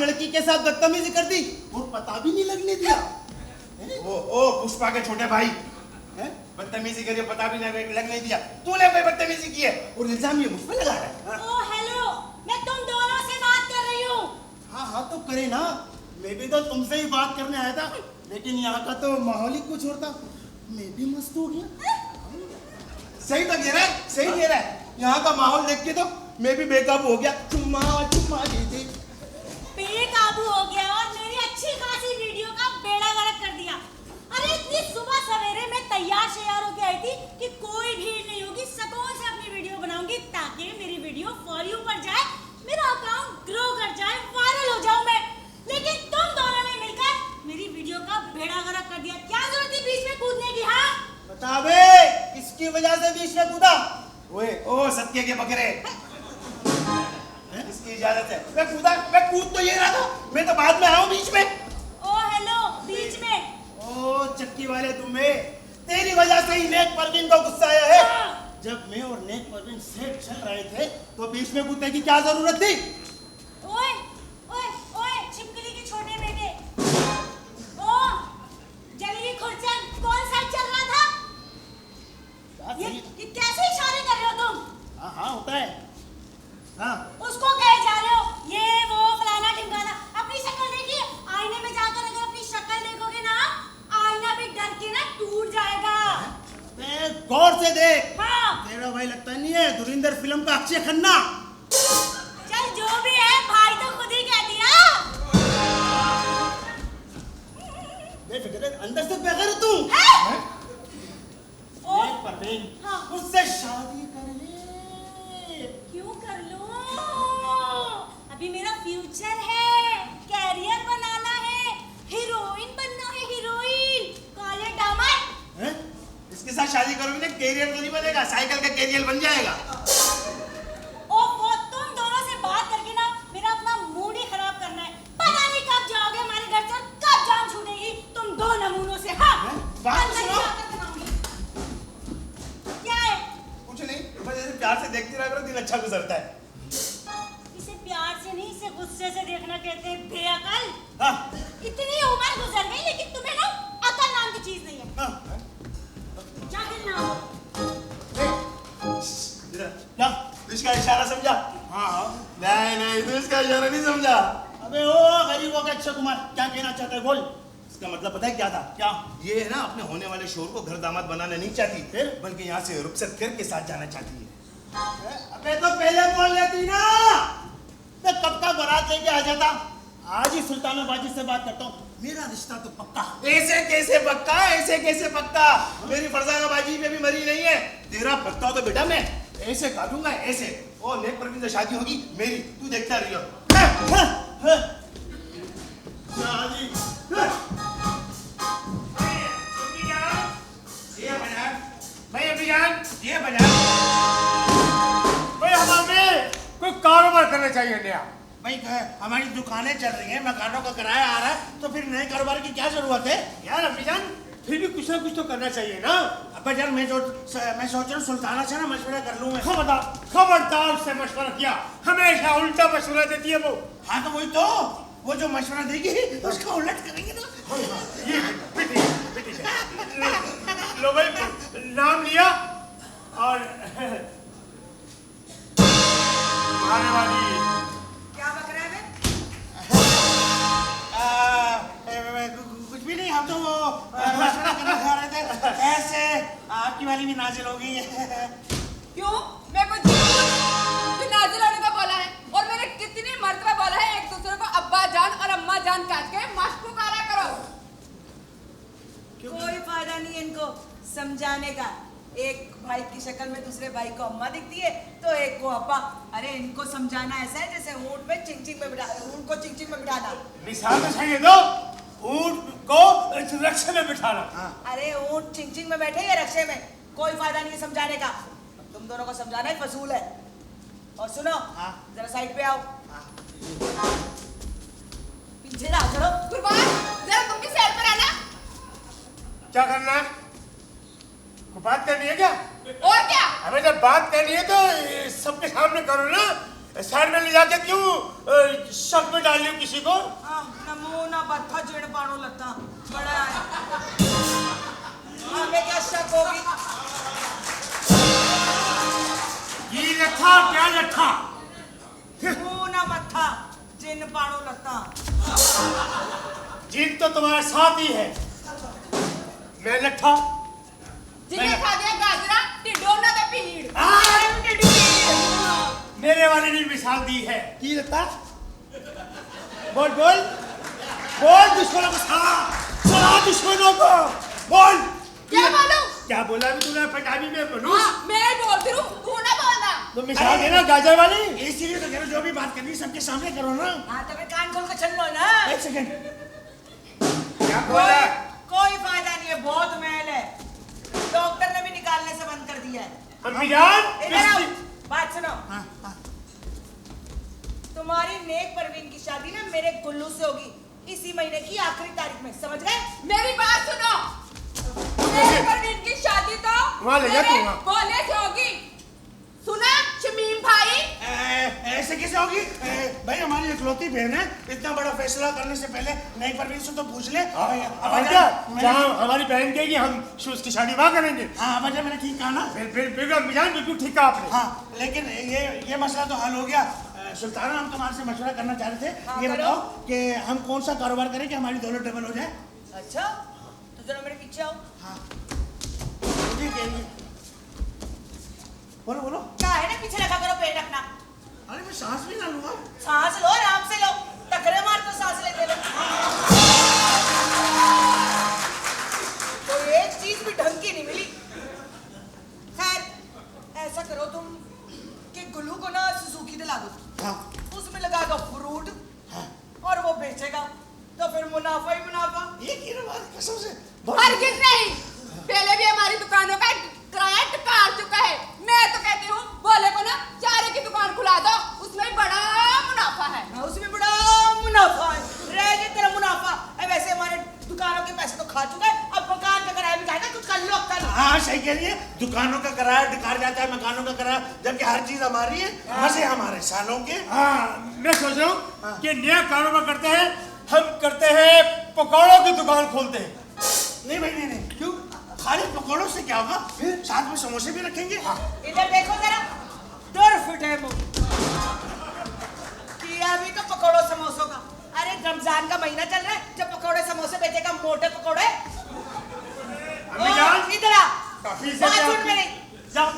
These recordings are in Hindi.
लड़की के साथ बदतमीजी कर दी और पता भी नहीं लगने दिया। ओ पुष्पा के छोटे भाई बदतमीजी करिए, पता भी नहीं लगने दिया। तूने कोई बदतमीजी की है और इल्जाम ये मुझ पे लगा रहा है। ओ हेलो, मैं तुम दोनों से बात कर रही हूँ। हाँ तो करे ना, मैं भी तो तुमसे ही बात करने आया था, लेकिन यहाँ का तो माहौल ही कुछ और था। मैं भी मस्त हो गया। सही तो कह रहा है, सही कह रहा है। यहाँ का माहौल देख के तो मैं भी बेकाबू हो गया। चुम्मा चुम्मा दीदी बेकाबू हो गया और मेरी अच्छी खासी वीडियो का बेड़ा गर्क कर दिया। अरे इतनी सुबह सवेरे मैं तैयार शेयार होके आई थी कि कोई भीड़ नहीं होगी, सुकून से अपनी वीडियो बनाऊंगी ताकि मेरी वीडियो फॉर यू पर जाए, मेरा अकाउंट ग्रो कर जाए, वायरल हो जाऊं मैं। लेकिन तुम दोनों ने मिलकर मेरी वीडियो का बेड़ा गर्क कर दिया। क्या जरूरत थी बीच में कूदने की? हाँ बता बे, किसकी वजह से बीच में कूदा? ओए ओ सत्य के बकरे, इसकी इजाजत है। मैं कूद तो ये रहा था, मैं तो बाद में आया हूँ बीच में। ओ हेलो, बीच में। ओ चक्की वाले तुम्हें, तेरी वजह से ही नेक परवीन को गुस्सा आया है। जब मैं और नेक परवीन सेट चल रहे थे तो बीच में कूदने की क्या जरूरत थी? ओए ओए ओए छिपकली के छोटे बेटे, ओ जलेबी खुरचन, कौन सा चल रहा था? ये कैसे इशारे कर रहे हो तुम? हाँ होता है। हाँ उसको कहे जा रहे हो ये वो फलाना ढिमकाना। अपनी शक्ल देखिए, आईने में जाकर अगर अपनी शक्ल देखोगे ना, आईना भी डर के ना टूट जाएगा। गौर से देख। हाँ तेरा भाई लगता नहीं है धुरिंदर फिल्म का अक्षय खन्ना? चल जो भी है, भाई तो खुद ही कह दिया। अंदर से बेगर तू। ओ परवीन, हाँ। उससे शादी कर ले। क्यों कर लूं? अभी मेरा फ्यूचर है, कैरियर बनाना है, हीरोइन बनना है, हीरोइन। काले दामन, इसके साथ शादी करोगे ना, कैरियर तो नहीं बनेगा, साइकिल का कैरियर बन जाएगा। वो तुम दोनों से बात करके ना मेरा अपना मूड ही खराब करना है। पता नहीं कब जाओगे हमारे घर से और कब जान छूटेगी तुम दो नमूनों से। हाँ बात सुनो। क्या है? कुछ नहीं, बस ऐसे प्यार से देखते रहा करो, दिन अच्छा गुजरता है। इसे प्यार से नहीं, इसे गुस्से से देखना कहते हैं बेअकल। हाँ इतनी उम्र गुजर गई लेकिन तुम्हें ना अकल नाम की चीज नहीं है। हाँ जाहिल ना हो। क्या तू इसका इशारा समझा? हाँ नहीं तू इसका इशारा नहीं समझा। अबे ओ गरीबों के अक्षय कुमार, क्या कहना चाहता है बोल। इसका मतलब पता है क्या था? क्या? ये है ना, अपने होने वाले शोर को घर दामाद बनाना नहीं चाहती, फिर बल्कि यहाँ से रुखसत करके साथ जाना चाहती है। अबे तो पहले बोल लेती ना, मैं कब का बारात लेके आ जाता। आज ही सुल्तानाबाजी से बात करता हूँ, मेरा रिश्ता तो पक्का। ऐसे कैसे पक्का, ऐसे कैसे पक्का? मेरी फरजानाबाजी में भी मरी नहीं है। तेरा पक्का तो बेटा मैं ऐसे काटूंगा, ऐसे। ओ नेक परवीन से शादी होगी मेरी, तू देखता रहियो। शादी ये बाजार, भाई अभी जान, ये बाजार। भाई हमें कोई कारोबार करना चाहिए नया। भाई हमारी दुकानें चल रही हैं, मकानों का किराया आ रहा है, तो फिर नए कारोबार की क्या जरूरत है? यार अभिजान, फिर भी कुछ ना कुछ तो करना चाहिए ना। अबे यार मैं सोच रहा हूँ सुल्ताना से ना मशवरा कर लूँ मैं। खबरदार से मशवरा किया, हमेशा उल्टा मशवरा देती है वो। हाँ तो वही तो, वो जो मशवरा देगी उसका उलट करेंगे ना। ये बेटी लो भाई, नाम लिया और आने वाली। क्या बक रहा है? कुछ भी नहीं, हम तो वो मशवरा करना खा रहे थे। ऐसे आपकी वाली भी नाजिल हो गई है। क्यों? मैं कुछ तू नाजिल होने का बोला है, और मैंने कितनी मर्तबा बोला है एक दूसरे को अब्बा जान और अम्मा जान काट के मत पुकारा करो। कोई फायदा नहीं है इनको समझाने का। एक भाई की शक्ल में दूसरे भाई को अम्मा दिखती है तो एक को अब्बा। अरे इनको समझाना ऐसा है जैसे ऊंट में चिंचिंग में बिठा, ऊंट को चिंचिंग में बिठाना। मिसाल तो चाहिए दो, ऊंट को रक्षे में बिठाना। अरे ऊंट चिंचिंग में बैठे या रक्षे में, कोई फायदा नहीं है समझाने का। तुम दोनों को समझाना ही फजूल है। और सुनो, जरा साइड पे आओ। पीछे ना चलो। कुर्बान, जरा तुम भी साइड पर आना। क्या करना है? कोई बात करनी है क्या? और क्या? अबे जब बात करनी है तो सबके सामने करो ना। साइड में ले जाके क्यों शक में डाल लियो किसी को? नमूना बत्था चिड़ पानो लगता बड़ा है। हमें क्या शक होगी? ये लट्ठा क्या लट्ठा? नमूना बत्था जिन पानो लगता। जिन तो तुम्हारे साथ ही है। मैं लट्ठा। जिन्हें खा दिया गाजरा टिड्डोना का पीड़। मेरे वाले ने मिसाल दी है। की लगता? बोल बोल बोल दुश्मनों को सला दुश्मनों को बोल। क्या बोलूं? क्या बोला भी तूने पंजाबी में बोलूं? हाँ, मैं बोलती हूँ, तू ना बोलना। तो मिसाल देना गाजर वाली। इसीलिए तो कह रहा हूं, जो भी बात करनी है सबके सामने करो ना। हाँ तो फिर कान खोल के चल लो ना। एक सेकंड। क्या बोला? कोई फायदा नहीं है, बहुत मैल है। डॉक्टर ने भी निकालने से बंद कर दिया है। अम्मी जान इधर आओ, बात सुनो। तुम्हारी नेक परवीन की शादी ना मेरे गुल्लू से होगी इसी महीने की आखिरी तारीख में, समझ गए? मेरी बात सुनो। मेरी परवीन की शादी तो वहाँ ले जा तू मेरे वहाँ। बोले से होगी। सुना शमीम भाई? ऐसे कैसे होगी? भाई हमारी इकलौती बहन है, इतना बड़ा फैसला करने से पहले नई परवीन से तो पूछ ले। और क्या जहाँ हमारी बहन कहेगी हम उसकी शादी वहाँ करेंगे। हाँ वजह मैंने ठीक कहा ना। बिल्कुल अम्मी जान बिल्कुल ठीक कहा आपने। हाँ लेकिन ये मसला तो हल हो गया। सुल्ताना हम तुम्हारे से मशवरा करना चाह रहे थे। हाँ, ये करो। बताओ कि हम कौन सा कारोबार करें कि हमारी दौलत डबल हो जाए? अच्छा तो जरा मेरे पीछे आओ। हाँ ठीक है। बोलो बोलो। क्या है ना, पीछे रखा करो, पेट रखना। अरे मैं सांस भी ना लूंगा। सांस लो, आराम से लो, टकरे मार तो सांस लेते लो। तो एक चीज भी ढंग की नहीं मिली। खैर ऐसा करो तुम कि गुल्लू को ना सुजुकी दिला दो। हाँ उसमें लगा दो फ्रूट। हाँ और वो बेचेगा तो फिर मुनाफा ही मुनाफा। ये की ना बात कसम से। हरगिज नहीं। पहले भी हमारी दुकानों का किराया टकार चुका है। मैं तो कहती हूँ बोले को ना चारे की दुकान खुला दो, उसमें बड़ा मुनाफा है। हाँ, उसमें बड़ा मुनाफा है। रह गया तेरा मुनाफा। वैसे हमारे दुकानों के पैसे तो खा चुका है, अब मकान का किराया भी खाएगा, कुछ कर लो कल। हाँ सही कह रही है। दुकानों का किराया डिकार जाता है, मकानों का किराया, जबकि हर चीज हमारी है। मजे हमारे सालों के। हाँ मैं सोच रहा हूँ कि नया कारोबार करते हैं। हम करते हैं पकौड़ों की दुकान खोलते हैं। नहीं भाई नहीं। क्यों? खाली पकौड़ों से क्या होगा? साथ में समोसे भी रखेंगे। हाँ इधर देखो जरा, डर फिट है मुंह किया भी तो पकौड़ों समोसों का। अरे रमजान का महीना चल रहा है, जब पकौड़े समोसे बेचेगा, मोटे पकौड़े। अम्मी जान इधर आ, काफी से बात क्या- सुन मेरी। जाओ।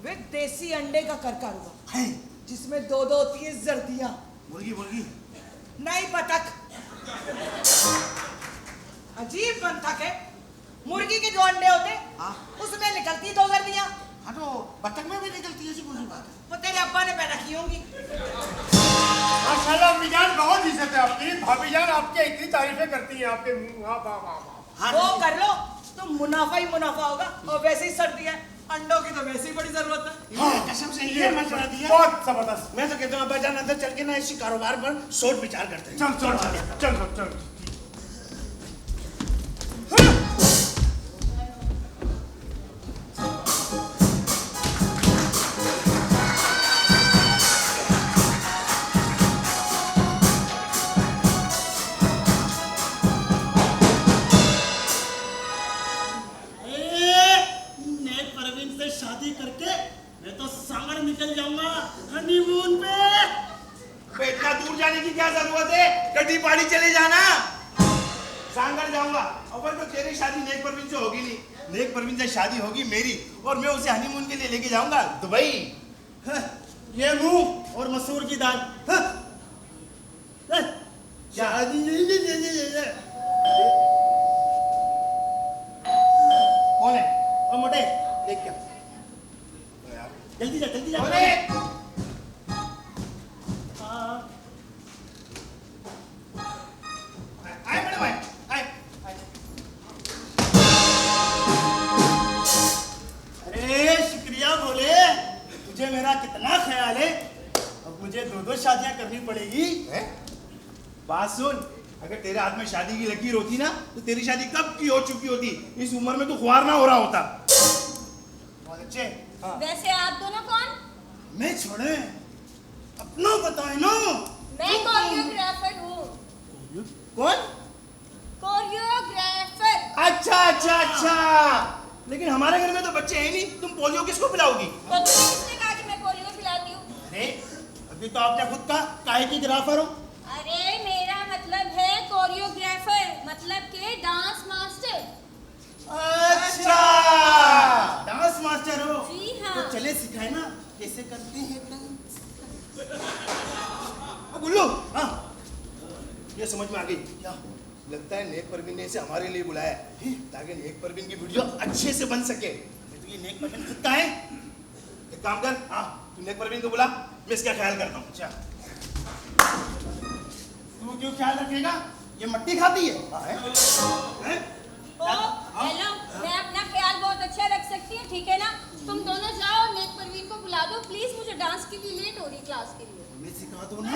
वे देसी अंडे का कारोबार है जिसमें दो दो होती है जर्दियां, मुर्गी मुर्गी। नई बतख। अजीब बतख है। मुर्गी के जो अंडे होते हाँ। उसमें निकलती दो जर्दियां। हाँ तो बतख में भी निकलती है, ऐसी कौन सी बात है? वो तेरे अब्बा ने पैदा की होंगी। माशाल्लाह अम्मी जान बहुत इज्जत है आपकी। भाभी जान आपके इतनी तारीफें करती हैं आपके मुंह। वाह वाह वाह वाह। हाँ वो कर लो तो मुनाफा ही मुनाफा होगा। और वैसे ही सर्दी है, अंडों की तो वैसे ही बड़ी जरूरत है। हाँ, कसम से ये मशवरा दिया। बहुत जबरदस्त। मैं तो कहता हूँ अब्बा जान अंदर चल के ना इसी कारोबार पर सोच विचार करते हैं। चल चल चल चल चल। नेक परवीन से शादी करके मैं तो सांगड़ निकल जाऊंगा हनीमून पे। इतना दूर जाने की क्या जरूरत है? गड्डी पाड़ी चले जाना। सांगड़ जाऊंगा। और तो तेरी शादी नेक परवीन से होगी नहीं। नेक परवीन से शादी होगी मेरी, और मैं उसे हनीमून के लिए लेके जाऊंगा दुबई। ये मुंह और मसूर की दाल। शादी कौन है? ओ मोटे देख क्या, जल्दी जा जल्दी जा। अरे आए बड़े भाई, आए। अरे शुक्रिया बोले, तुझे मेरा कितना ख्याल है। अब मुझे दो दो शादियां करनी पड़ेगी। बात सुन, अगर तेरे हाथ में शादी की लकीर होती ना, तो तेरी शादी कब की हो चुकी होती। इस उम्र में तो ख्वार ना हो रहा होता। बहुत अच्छे। वैसे आप दोनों कौन? मैं छोड़े अपनों बताए ना। मैं कोरियोग्राफर हूँ। कौन? कोरियोग्राफर। अच्छा अच्छा अच्छा, लेकिन हमारे घर में तो बच्चे हैं नहीं, तुम पोलियो किसको पिलाओगी? तो किसने कहा कि मैं पोलियो पिलाती हूँ? अरे अभी तो आपने खुद कहा काहे की ग्राफर हो। अरे मेरा मतलब है कोरियोग्राफर, मतलब के डांस मास्टर। अच्छा, डांस मास्टर हो? जी हाँ। तो चले सिखाए ना कैसे करते हैं डांस। गुल्लू, हाँ ये समझ में आ गई क्या? लगता है नेक परवीन ने इसे हमारे लिए बुलाया है ताकि नेक परवीन की वीडियो अच्छे से बन सके। तो ये नेक परवीन खुद का है। एक काम कर, हाँ तू नेक परवीन को बुला, मैं इसका ख्याल करता हूँ। अच्छा तू क्यों ख्याल रखेगा? ये मट्टी खाती है। हेलो, मैं अपना ख्याल बहुत अच्छा रख सकती हूँ, ठीक है ना? तुम दोनों जाओ और नेक परवीन को बुला दो प्लीज, मुझे डांस के लिए लेट हो रही क्लास के लिए। मैं सिखा दो ना।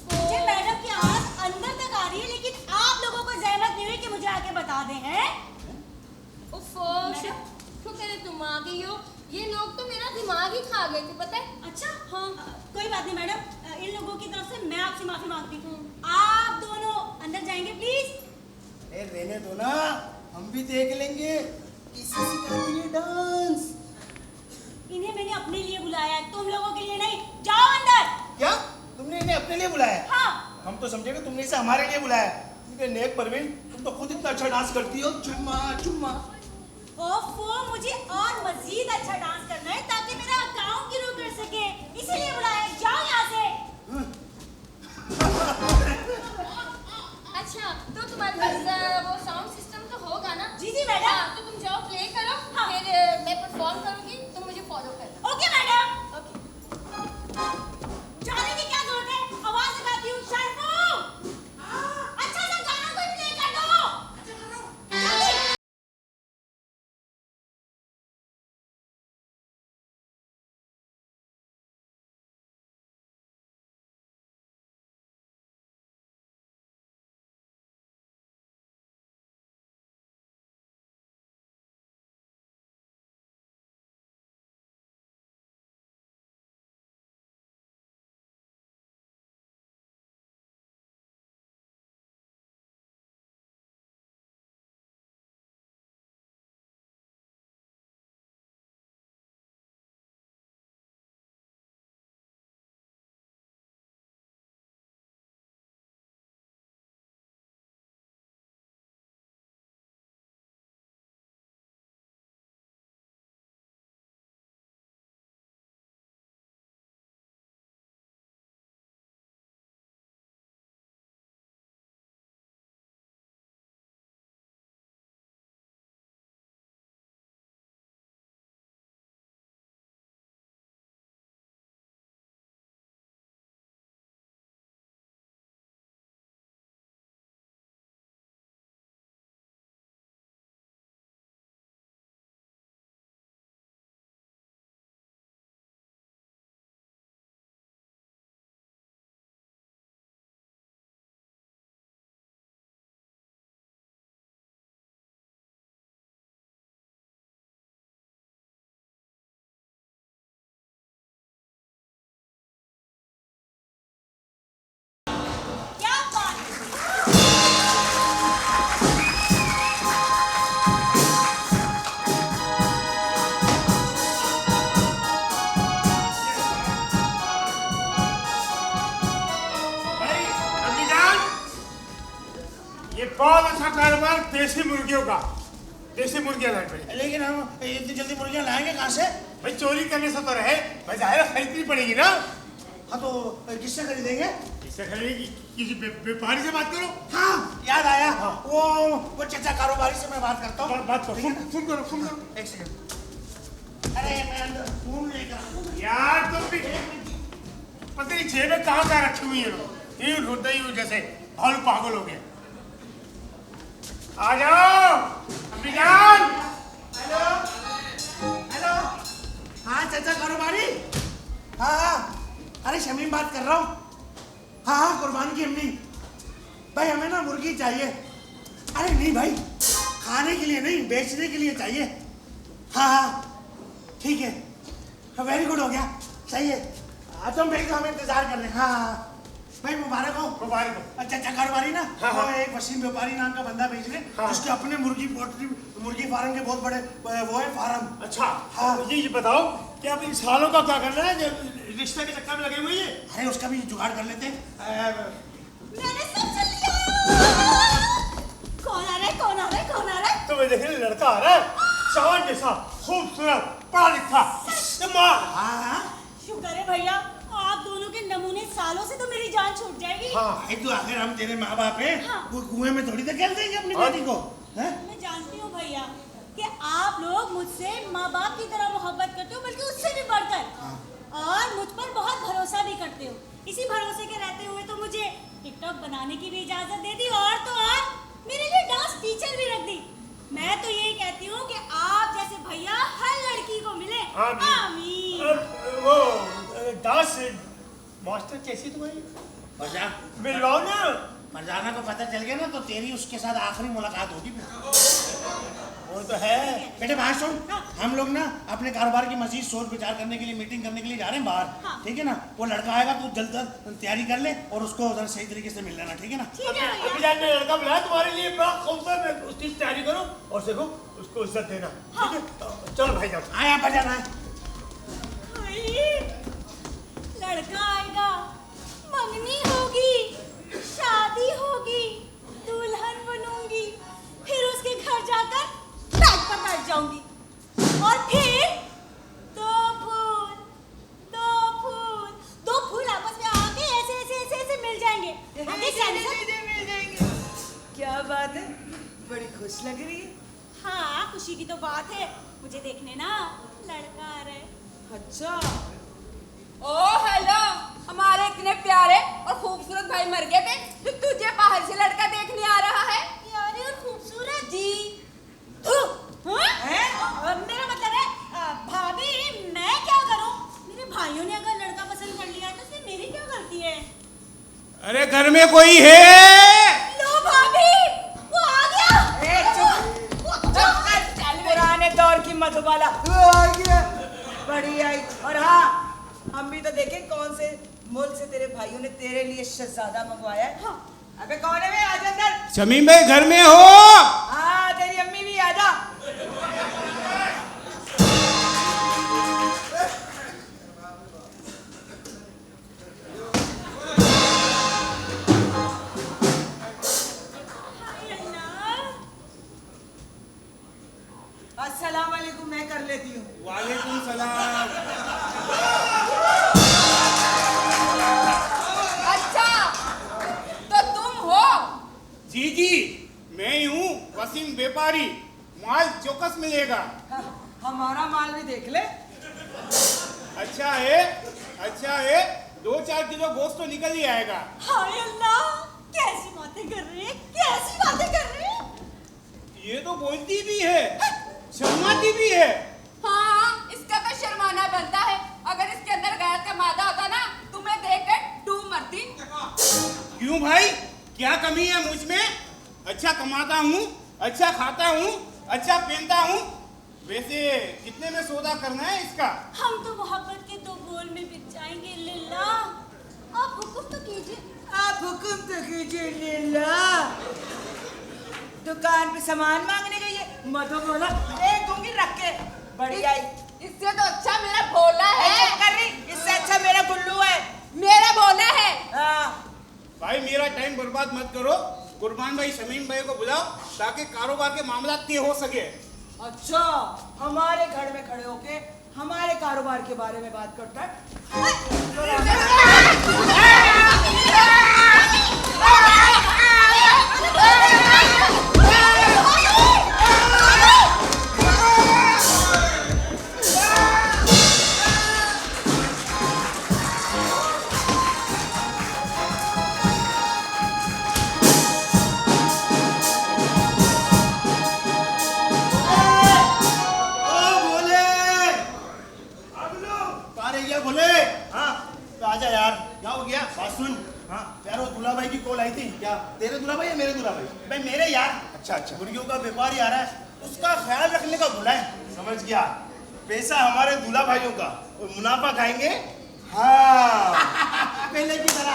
मुझे मैडम की आवाज अंदर तक आ रही है, लेकिन आप लोगों को जहमत नहीं हुई कि मुझे आके बता दें, हैं? क्यों करे तुम आ गई हो? ये लोग तो मेरा दिमाग ही खा गए थे, पता है? अच्छा हाँ, कोई बात नहीं मैडम, इन लोगों की तरफ से मैं आपसे माफी मांगती हूँ। आप दोनों अंदर जाएंगे प्लीज। अरे रहने दो ना, हम भी देख लेंगे किसी सिखाती है डांस। इन्हें मैंने अपने लिए बुलाया है, तुम लोगों के लिए नहीं। जाओ अंदर। क्या तुमने इन्हें अपने लिए बुलाया? हाँ। हम तो समझे कि तुमने इसे हमारे लिए बुलाया। क्योंकि नेक परवीन तुम तो खुद इतना अच्छा डांस करती हो। चुम्मा चुम्मा। ओफो, मुझे और मजीद अच्छा डांस करना है ताकि मेरा अकाउंट ग्रो कर सके, इसीलिए बुलाया है। जाओ यहाँ से। अच्छा, तो तुम्हारे पास वो साउंड सिस्टम तो होगा ना? जी जी मैडम। हाँ, तो तुम जाओ प्ले करो, हाँ। फिर मैं परफॉर्म करूंगी, तुम मुझे फॉलो करना। Okay madam. ओके। जाने की क्या जरूरत है? आवाज लगाती हूँ। शर्मो, अच्छा सा गाना कोई प्ले कर दो। जल्दी। क्या बात है? भाई अम्मी जान, ये बहुत अच्छा कारोबार देसी मुर्गियों का। देसी मुर्गियां लाई पड़ी। लेकिन हम इतनी जल्दी मुर्गियां लाएंगे कहाँ से? भाई चोरी करने से तो रहे, भाई जाहिर है खरीदनी पड़ेगी ना। हाँ तो किससे खरीदेंगे? इससे खरीदेगी किसी व्यापारी से बात करो। हाँ याद आया, वो चचा कारोबारी से मैं बात करता हूँ। बात करो, फोन करो, फोन करो। एक सेकंड। अरे मैं अंदर फोन लेकर यार तुम भी पता नहीं जेब में कहाँ कहाँ रखी हुई है लोग, यूं ढूंढते ही जैसे भालू पागल हो गया। आ जाओ अम्मी जान। हेलो हेलो, हाँ चाचा कारोबारी। हाँ हाँ, अरे शमीम बात कर रहा हूँ। हाँ हाँ, कुर्बान की अम्मी। भाई हमें ना मुर्गी चाहिए। अरे नहीं भाई, खाने के लिए नहीं, बेचने के लिए चाहिए। हाँ हाँ ठीक है, वेरी गुड हो गया, सही है। तुम भेज दो, हम इंतजार कर रहे हैं। हाँ भाई, मुबारक हो। मुबारक हो। अच्छा, घरवाली ना, हाँ, हाँ। वो एक वसीम व्यापारी नाम का बंदा भेज रहे, हाँ। उसके अपने मुर्गी फार्म के बहुत बड़े वो है फार्म। अच्छा, हाँ। मुझे ये बताओ कि आप इन सालों का क्या करना है जब रिश्ते के चक्कर में लगे हुए हैं? अरे उसका भी जुगाड़ कर लेते हैं। मैंने सब सुन लिया। कौन आ रहा है, कौन आ रहा है, कौन आ रहा है? तुम्हें देखने लड़का आ रहा है, चांद जैसा, खूबसूरत, पढ़ा लिखा। हाँ, शुक्र है भैया, आप दोनों के नमूने सालों से तो मेरी जान छूट जाएगी। हाँ, तो आखिर हम तेरे माँ बाप हैं, हाँ। वो कुएं में थोड़ी धकेल देंगे अपनी बेटी को। हैं? मैं जानती हूँ भैया कि आप लोग मुझसे माँ बाप की तरह मोहब्बत करते हो, बल्कि उससे भी बढ़कर, और मुझ पर बहुत भरोसा भी करते हो। इसी भरोसे के रहते हुए तो मुझे टिकटॉक बनाने की भी इजाजत दे दी, और तो और मेरे लिए डांस टीचर भी रख दी। मैं तो यही कहती हूँ कि आप जैसे भैया हर लड़की को मिले। आमीन। वो डांस मास्टर कैसी तुम्हारी? बजा मिलवाओ ना। मरजाना को पता चल गया ना तो तेरी उसके साथ आखिरी मुलाकात होगी। वो तो है। बेटे बात सुन, हम लोग ना अपने कारोबार की मजीद सोच विचार करने के लिए, मीटिंग करने के लिए जा रहे हैं बाहर। हाँ। ठीक है ना, वो लड़का आएगा, तू जल्द तैयारी कर ले और उसको उधर सही तरीके से मिल लेना। ठीक है ना? ठीक है अभी भैया। जान ने लड़का बुलाया तुम्हारे लिए, बड़ा खूबसूरत, मैं उसकी तैयारी करो और देखो उसको इज्जत देना। हाँ। ठीक है, चलो भाई जाओ। आया बजाना है। लड़का आएगा, मंगनी होगी, शादी होगी, दुल्हन बनूंगी, फिर उसके घर जाकर बेड पर बैठ जाऊंगी, और फिर दो फूल आपस में आके ऐसे मिल जाएंगे। आगे कैंसर। मिल जाएंगे। क्या बात है, बड़ी खुश लग रही है। हाँ, खुशी की तो बात है। मुझे देखने ना लड़का आ रहा है। अच्छा, ओ हेलो, हमारे इतने प्यारे और खूबसूरत भाई मर गए थे, तो तुझे बाहर से लड़का देखने आ रहा है? प्यारे और खूबसूरत जी। मेरा मतलब है भाभी, मैं क्या करूं? मेरे भाइयों ने अगर लड़का पसंद कर लिया तो उसमें मेरी क्या गलती है? अरे घर में कोई है? लो भाभी, वो आ गया। चुप कर। पुराने दौर की मधुबाला आ गया, बड़ी आई। और हाँ, हम भी तो देखें कौन से मुल्क से तेरे भाइयों ने तेरे लिए शहजादा मंगवाया है। हाँ। अबे कौन है वे? आजा अंदर। शमीम भाई घर में हो? हाँ, तेरी अम्मी भी आजा। अस्सलाम वालेकुम, मैं कर लेती हूँ। वालेकुम सलाम। अच्छा, तो तुम हो? जी जी, मैं ही हूँ वसीम व्यापारी। माल चौकस मिलेगा। हमारा माल भी देख ले। अच्छा है, अच्छा है। 2-4 किलो गोश्त तो निकल ही आएगा। हाय अल्लाह, कैसी बातें कर रहे हैं, कैसी बातें कर रहे हैं। ये तो बोलती भी है, शर्माती भी है। हाँ, इसका तो शर्माना बनता है। अगर इसके अंदर गैस का मादा होता ना, तुम्हें देखकर डूब मरती। क्यों भाई, क्या कमी है मुझ में? अच्छा कमाता हूँ, अच्छा खाता हूँ, अच्छा पहनता हूँ। वैसे कितने में सौदा करना है इसका? हम तो मोहब्बत के 2 बोल में बिक जाएंगे। लिल्ला, आप हुक्म तो कीजिए। आप हुक्म तो कीजिए। लीला, दुकान पे सामान मांगने गई है, मधु बोला एक दूंगी रख के। बड़ी आई। इससे तो अच्छा मेरा भोला है। चुप कर रही, इससे अच्छा मेरा गुल्लू है। मेरा भोला है। हाँ। भाई मेरा टाइम बर्बाद मत करो। कुर्बान भाई, शमीम भाई को बुलाओ ताकि कारोबार के मामला तय हो सके। अच्छा, हमारे घर में खड़े होके हमारे कारोबार के बारे में बात करता है। तेरे दूल्हा भाई या मेरे दूल्हा भाई? भाई मेरे यार। अच्छा अच्छा। मुर्गियों का व्यापारी आ रहा है, उसका ख्याल रखने का बोला है। समझ गया। पैसा हमारे दूल्हा भाइयों का और मुनाफा खाएंगे हाँ पहले की तरह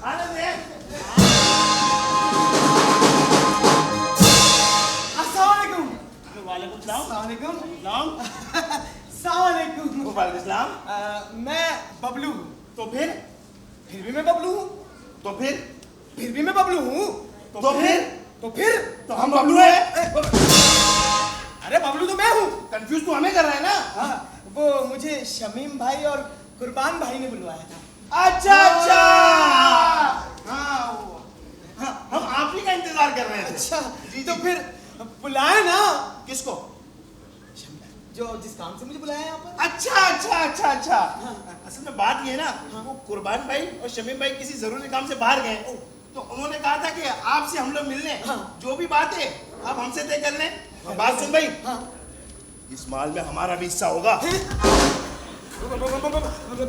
आने दे। अस्सलामुअलैकुम। वालेकुम सलाम। अस्सलामुअलैकुम। सलाम। अस्सलामुअलैकुम। वालेकुम सलाम। मैं बबलू हूँ। तो फिर भी मैं बबलू हूँ। तो फिर भी मैं बबलू हूँ। तो फिर तो हम बबलू हैं। अरे बबलू तो मैं हूँ। कंफ्यूज तो हमें कर रहा है ना। हाँ, वो मुझे शमीम भाई और कुर्बान भाई ने बुलवाया था। अच्छा हाँ, हम आप ही का इंतजार कर रहे थे। अच्छा जी, तो जी। फिर बुलाया ना किसको? जो जिस काम से मुझे बुलाया यहाँ पर। अच्छा असल में बात ये है ना वो कुर्बान भाई और शमीम भाई किसी जरूरी काम से बाहर गए तो उन्होंने कहा था कि आपसे हम लोग मिलने जो भी बात है आप हमसे तय कर लें। और बात सुन भाई इस माल में हमारा भी हिस्सा होगा।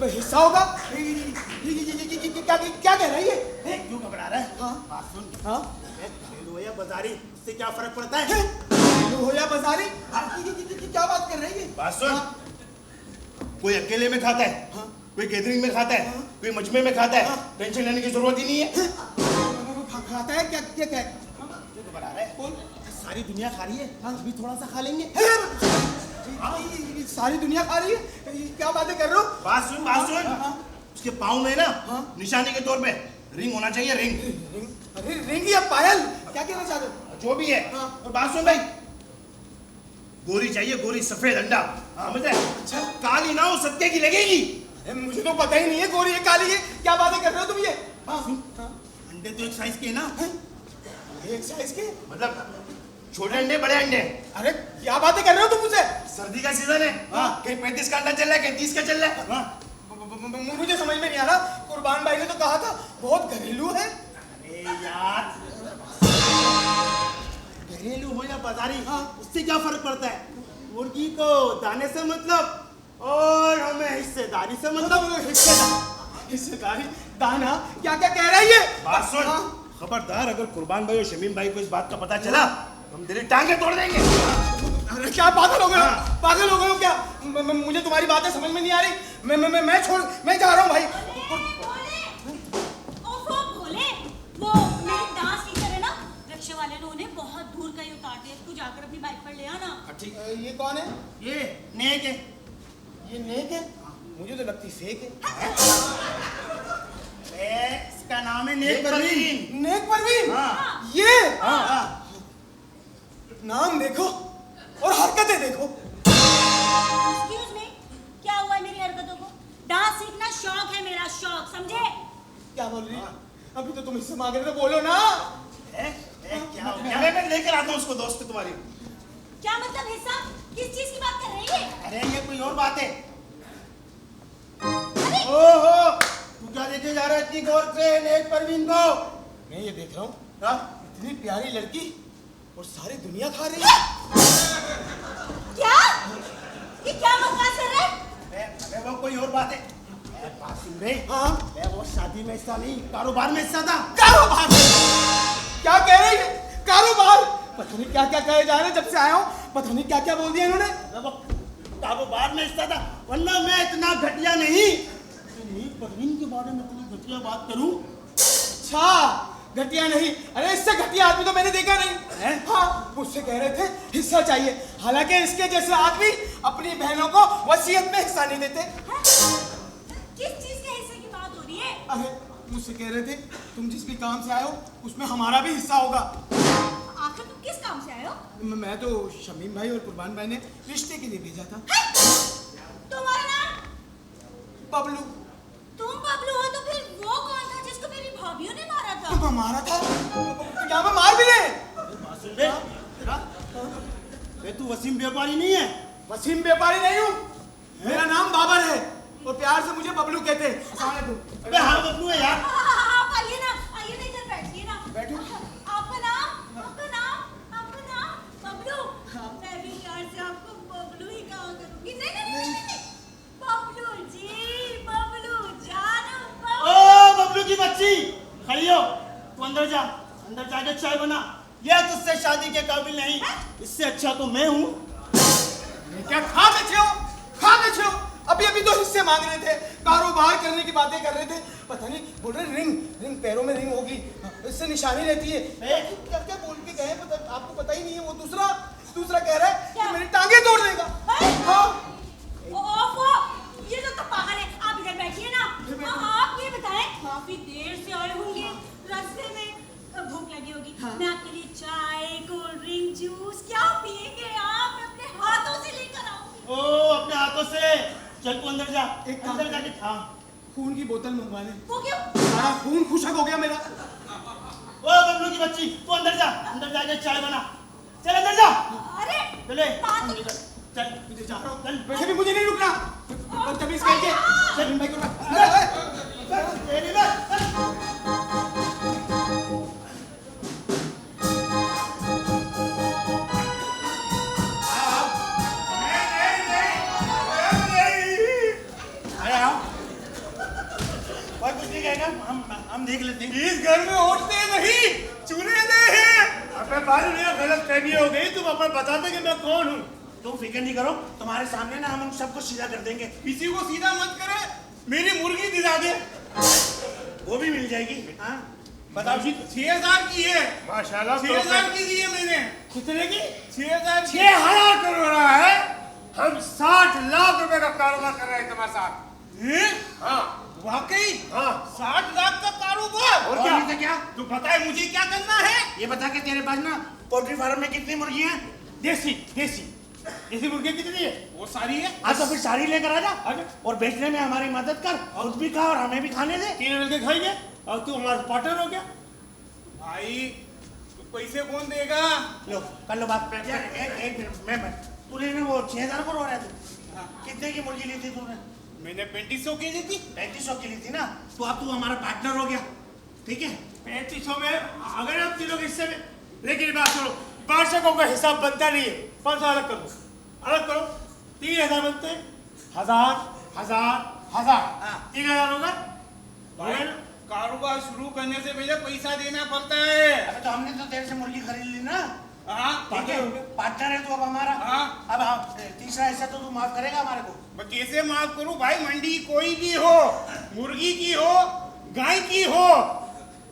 हिस्सा होगा? क्या कह रहा है ये? क्यों घबरा रहा है? बात सुन। घरेलू हो या बाजारी इससे क्या फर्क पड़ता है? घरेलू हो या बाजारी? क्या बात कर रही है? बात सुन। कोई अकेले में खाता है कोई गैदरिंग में खाता है कोई मजमे में खाता है टेंशन लेने की जरूरत ही नहीं है। खाता है क्या क्यों घबरा रहा है? बोल। सारी दुनिया खा रही है अभी थोड़ा सा खा लेंगे। सारी दुनिया खा रही है? क्या बातें कर रहे हो? बात सुन। उसके पाँव में ना निशानी के तौर पे रिंग होना चाहिए। रिंग अरे रिंग या पायल? क्या कहना चाहते हो? जो भी है। और बात सुन भाई गोरी चाहिए गोरी सफेद अंडा समझ रहे? अच्छा काली ना हो सत्य की लगेगी। मुझे तो पता ही नहीं है गोरी है काली है क्या बातें कर रहे हो तुम ये? अंडे तो एक साइज के ना एक साइज के मतलब छोटे अंडे बड़े अंडे। अरे क्या बातें कर रहे हो तुम मुझसे? सर्दी का सीजन है कहीं 35 का अंडा चल रहा है कहीं 30 का चल रहा है। मुझे समझ में नहीं आ रहा। कुर्बान भाई ने तो कहा था बहुत घरेलू है। अरे यार घरेलू हो या बाजारी उससे क्या फर्क पड़ता है? मुर्गी को दाने से मतलब और हमें हिस्सेदारी से मतलब। हिस्सेदारी दाना क्या क्या कह रहा है ये? बात सुन खबरदार अगर कुर्बान भाई और शमीम भाई को इस बात का पता चला हम तेरी टांगे तोड़ देंगे। अरे क्या पागल हो गए हो? पागल हो गए हो क्या? मुझे तुम्हारी बातें समझ में नहीं आ रही। मैं जा रहा हूँ भाई। भोले वो मेरी डांस टीचर है ना रिक्शे वाले ने उन्हें बहुत दूर कहीं उतार दिया। तू जाकर अपनी बाइक पर ले आना। ठीक ये कौन है? ये नेक है। ये नेक है? मुझे तो लगती फेक है। इसका नाम है नेक परवीन। नेक परवीन? हाँ। ये नाम देखो और हरकतें देखो। एक्सक्यूज मी क्या हुआ है मेरी हरकतों को? डांस सीखना शौक है मेरा शौक समझे? क्या बोल रही है? अभी तो तुम इससे मांग रहे थे बोलो ना। क्या हो गया? मैं लेकर आता हूँ उसको दोस्त तुम्हारी। क्या मतलब हिस्सा? किस चीज की बात कर रही है? अरे ये कोई और बात है। अरे ओहो तू क्या देखे जा रहा है इतनी गौर से नेक परवीन को? मैं ये देख रहा हूँ इतनी प्यारी लड़की और सारी दुनिया खा रही है। क्या? ये क्या बकवास कर रहे हैं? अरे वो कोई और बात है। सुन रे वो शादी में हिस्सा नहीं कारोबार में हिस्सा था। कारोबार? क्या कह रही है? कारोबार? पता नहीं क्या क्या कहे जा रहे हैं जब से आया हूँ। पता नहीं क्या क्या बोल दिया इन्होंने। वो कारोबार में हिस्सा था वरना मैं इतना घटिया नहीं नेक परवीन के बारे में इतनी घटिया बात करूं। अच्छा घटिया नहीं? अरे इससे घटिया आदमी तो मैंने देखा नहीं है। हाँ मुझसे कह रहे थे हिस्सा चाहिए हालांकि इसके जैसे आदमी अपनी बहनों को वसीयत में हिस्सा नहीं देते। किस चीज के हिस्से की बात हो रही है? अरे मुझसे कह रहे थे तुम जिस भी काम से आए हो उसमें हमारा भी हिस्सा होगा। आखिर तुम किस काम से आए हो? मैं तो शमीम भाई और कुर्बान भाई ने रिश्ते के लिए भेजा था। तुम्हारा नाम? बबलू। तुम बबलू हो तो फिर वो कौन था जिसको मेरी भाभीयों ने मारा था? मारा था? क्या मैं मार भी ले? तू वसीम व्यापारी नहीं है? वसीम व्यापारी नहीं हूँ। मेरा नाम बाबर है और प्यार से मुझे बबलू कहते हैं। अस्सलाम वालेकुम। अबे हाँ बबलू है यार। आप आइए ना इधर बैठिए ना। बैठो। आपका नाम बबलू। मैं भी प्यार से आपको बबलू ही कहा करूंगी। नहीं बबलू जी बबलू जानो ओ बबलू की बच्ची खड़ी हो तू अंदर जाके चाय बना। यह तुझसे शादी के काबिल नहीं इससे अच्छा तो मैं हूँ। क्या खा बैठे हो? अभी तो हिस्से मांग रहे थे, कारोबार करने की बातें कर रहे थे। पता नहीं, बोल रहे रिंग पैरों में रिंग होगी, इससे निशानी रहती है। क्या क्या बोल के गए, आपको पता ही नहीं है। वो दूसरा कह रहा है कि मेरी टांगे तोड़ देगा। हाँ। ओफो, ये तो पागल है। आप इधर बैठिए ना। आप ये बताएं, काफी देर से आए होंगे, रास्ते में भूख लगी होगी। मैं आपके लिए चाय, कोल्ड ड्रिंक, जूस क्या पिएंगे आप? मैं अपने हाथों से लेकर आऊंगी। ओ, अपने हाथों से। चल तू अंदर जा। एक काम अंदर जाके खा। खून की बोतल मंगवा ले। वो क्यों? सारा खून खुशक हो गया मेरा। ओ बबलू की बच्ची, तू अंदर जा। अंदर जाके चाय बना। चल अंदर जा। अरे चले। बात- चल मुझे जा रहा हूँ। चल वैसे भी मुझे नहीं रुकना। और तभी इस कह के चल भाई को तेरी बात। अरे आओ। कोई कुछ नहीं कहेगा, हम देख लेते हैं। इस घर में औरतें नहीं, चुड़ैलें हैं। अबे बालू भैया, गलत फहमी हो गई। तुम अपन बताते कि मैं कौन हूँ। तुम फिक्र नहीं करो, तुम्हारे सामने ना हम उन सबको सीधा कर देंगे। किसी को सीधा मत करे, मेरी मुर्गी दिला दे। वो भी मिल जाएगी। हाँ बताओ जी, 6,000 की है। माशाल्लाह, 6,000 की दी है मैंने। कितने की? 6,000 करोड़ रहा है। हम 60 लाख रुपए का कारोबार कर रहे हैं तुम्हारे साथ। हाँ वाकई। हाँ 60 लाख का कारोबार। और क्या? नहीं तो क्या? तू बता मुझे क्या करना है। ये बता के तेरे पास ना पोल्ट्री फार्म में कितनी मुर्गियां हैं? देसी मुर्गी कितनी है? वो सारी है। हाँ तो फिर सारी लेकर आ जा और बेचने में हमारी मदद कर। खुद भी खा और हमें भी खाने दे। 3 मिलके खाएंगे और तू हमारा पार्टनर हो गया। भाई तू पैसे कौन देगा? लो कर लो बात। एक मिनट मैं तूने ना वो 6,000 को रो रहा था। कितने की मुर्गी ली थी तूने? मैंने 3500 की ली थी। 3500 की ली थी ना, तो अब तू हमारा पार्टनर हो गया। ठीक है 3500 में अगर हम तीनों हिस्से में, लेकिन बात सुनो, वार्षिकों का हिसाब बनता नहीं है। 500 अलग करो 3,000 बनते हैं। 1,000 3,000 होगा। भाई कारोबार शुरू करने से पहले पैसा देना पड़ता है। अबे तो हमने तो तेरे से मुर्गी खरीद ली ना। हाँ ठीक है पार्टनर है तू अब हमारा। हाँ। अब हाँ तीसरा हिस्सा तो तू माफ करेगा हमारे को। मैं कैसे माफ करूं भाई? मंडी कोई भी हो, मुर्गी की हो, गाय की हो,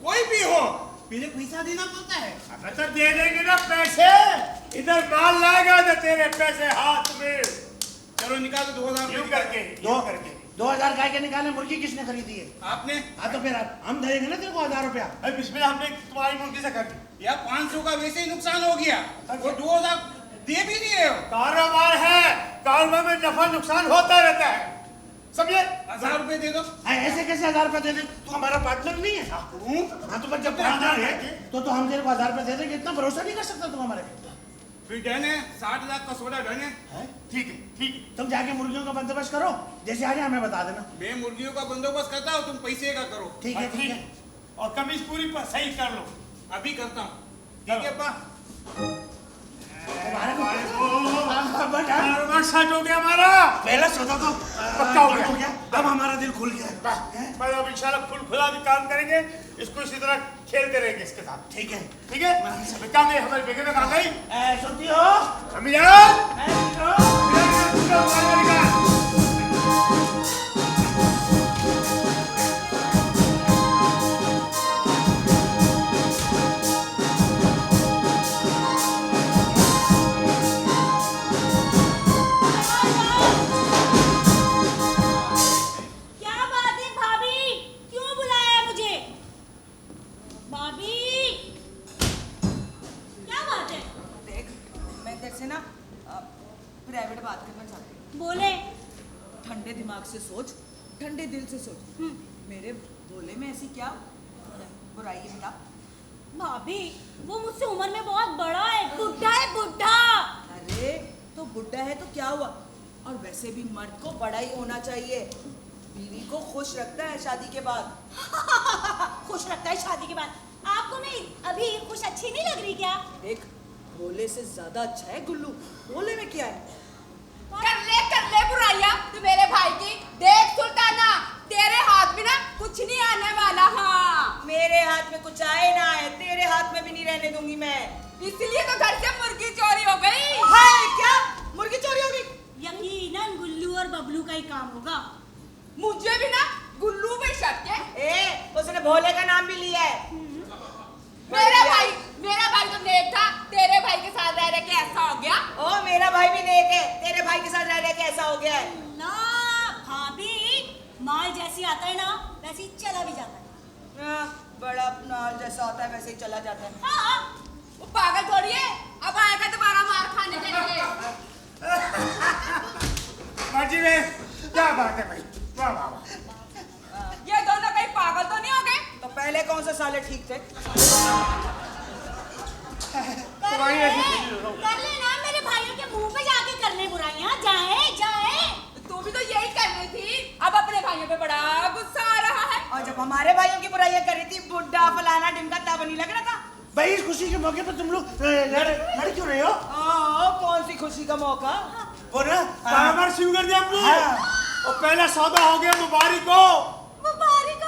कोई भी हो, पहले पैसा देना पड़ता है। अब तो दे देंगे ना पैसे। इधर माल लाएगा तो तेरे पैसे हाथ में। चलो निकालो 2,000 यूं करके 2,000 गाय के निकाले। मुर्गी किसने खरीदी है? आपने। हाँ तो फिर हम देंगे ना तेरे को 1,000 रुपया। बिस्मिल्लाह, हमने तुम्हारी मुर्गी से कर दी यार। 500 का वैसे ही नुकसान हो गया, वो 2,000 दे भी नहीं रहे हो। कारोबार है, कारोबार में नफा नुकसान होता रहता है, समझे? 1,000 रुपए दे दो। ऐसे कैसे 1,000 रुपया दे दे? तू हमारा पार्टनर नहीं है। हाँ तो जब पार्टनर है तो हम तेरे को 1,000 रुपया दे देंगे। इतना भरोसा नहीं कर सकता तू हमारे पे। फिर डन है, 60 लाख का सौदा डन है। ठीक है तुम जाके मुर्गियों का बंदोबस्त करो, जैसे आ जाए हमें बता देना। मैं मुर्गियों का बंदोबस्त करता हूँ, तुम पैसे का करो। ठीक है ठीक है। और कमीज पूरी पर सही कर लो। अभी करता हूँ, ठीक है पा? कारोबार सेट हो गया हमारा। पहला सौदा तो पक्का हो गया। अब हमारा दिल खुल गया है। पर अब इंशाल्लाह खुला भी काम करेंगे, इसको इसी तरह खेलते रहेंगे इसके साथ। ठीक है ठीक है। क्या गई हमारी बेगम कहाँ गई? सुनती हो अम्मी जान, क्या बात है भाभी? क्यों बुलाया मुझे? भाभी क्या बात है? देख, मैं तेरे से ना प्राइवेट बात करना चाहती हूँ। बोले। ठंडे दिमाग से सोच, ठंडे दिल से सोच। मेरे बोले में ऐसी क्या बुराई है बता? भाभी वो मुझसे उम्र में बहुत बड़ा है, बुढ़ा है बुढ़ा। अरे तो बुढ़ा है तो क्या हुआ? और वैसे भी मर्द को बड़ा ही होना चाहिए, बीवी को खुश रखता है शादी के बाद। खुश रखता है शादी के बाद। आपको मैं अभी खुश अच्छी नहीं लग रही क्या? देख, भोले से ज्यादा अच्छा है गुल्लू। भोले में क्या है? कर ले बुराइयां तू मेरे भाई की। देख सुल्ताना, तेरे हाथ में ना कुछ नहीं आने वाला। हाँ मेरे हाथ में कुछ आए ना आए, तेरे हाथ में भी नहीं रहने दूंगी मैं। इसलिए तो घर से मुर्गी चोरी हो गई। हाय क्या? मुर्गी चोरी होगी। यकीनन गुल्लू और बबलू का ही काम होगा। मुझे भी ना गुल्लू पे शक है। उसने भोले का नाम भी लिया है। मेरा भाई तो नेक था, तेरे भाई के साथ रह के ऐसा हो गया। ओ मेरा भाई भी नेक है, तेरे भाई के साथ रह के ऐसा हो गया है। ना भाभी, माल जैसी आता है ना वैसे ही चला भी जाता है। बड़ा नाल जैसा होता है वैसे ही चला जाता है। हाँ, वो पागल थोड़ी है, अब आएगा दोबारा मार खाने के लिए। बाजी में क्या बात है भाई, वाह वाह वाह। ये दोनों कहीं पागल तो नहीं हो गए? तो पहले कौन से साले ठीक थे? कर ले ना, मेरे भाइयों के मुंह पे जाके कर ले बुराइयां। जाए तू भी तो यही कर रही थी, अब अपने भाइयों पे बड़ा गुस्सा आ रहा है। और जब हमारे भाइयों की बुराइयां कर रही थी, बुड्ढा फलाना ढिमका तब नहीं लग रहा था। भाई इस खुशी के मौके पर तुम लोग लड़ क्यों रहे हो? कौन सी खुशी का मौका? वो ना कारोबार शुरू कर दिया हमने। हाँ। और पहला सौदा हो गया, मुबारक हो। मुबारक,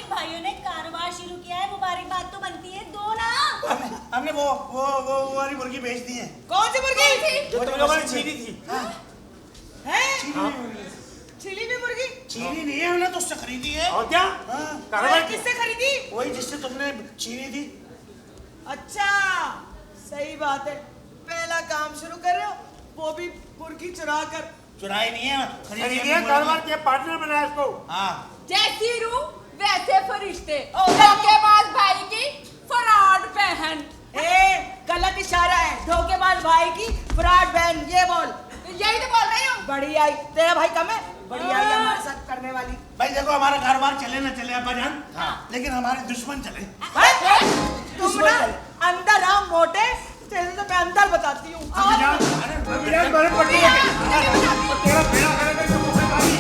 भाइयों ने कारोबार शुरू किया है, मुबारकबाद तो बनती है, दो ना। हमने वो वाली मुर्गी बेच दी है। कौन सी मुर्गी? जो तुम लोगों ने छीनी थी। छिली भी मुर्गी? छीनी नहीं है, हमने तो उससे खरीदी है। और क्या कारोबार किससे खरीदी? वही जिससे तुमने छीनी थी। अच्छा, सही बात है। पहला काम शुरू कर रहे हो, वो भी मुर्गी चुरा कर। चुराई नहीं है, खरीदी है, कारोबार के पार्टनर बनाया इसको। हाँ, जैसी रूह वैसे फरिश्ते, धोखेबाज भाई की फराड बहन। गलत इशारा है। धोखेबाज भाई की फ्रॉड बहन, ये बोल। यही तो बोल रही हूँ। बड़ी आई, तेरा भाई कम है? बड़ी आई हमारे साथ करने वाली। भाई देखो हमारा कारोबार चले ना चले अब्बा जान, लेकिन हमारे दुश्मन चले। तुम ना अंदर आओ मोटे, तेरे तो मैं अंदर बताती हूँ। तेरा बेड़ा करेगा तो मुझे मारी।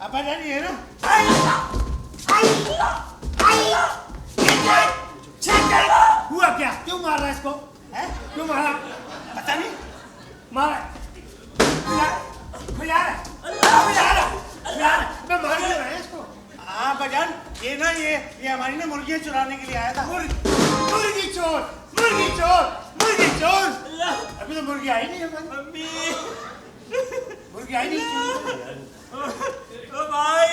अब्बा जान ये ना हुआ क्या? क्यों मार रहा है इसको? क्यों मारा? पता नहीं मारा मैं मार रहा है इसको। हाँ बजान, ये ना ये हमारी ना मुर्गियाँ चुराने के लिए आया था। मुर्गी चोर, मुर्गी चोर, मुर्गी चोर। अभी तो मुर्गी आई नहीं हमारी। मुर्गी आई नहीं। तो भाई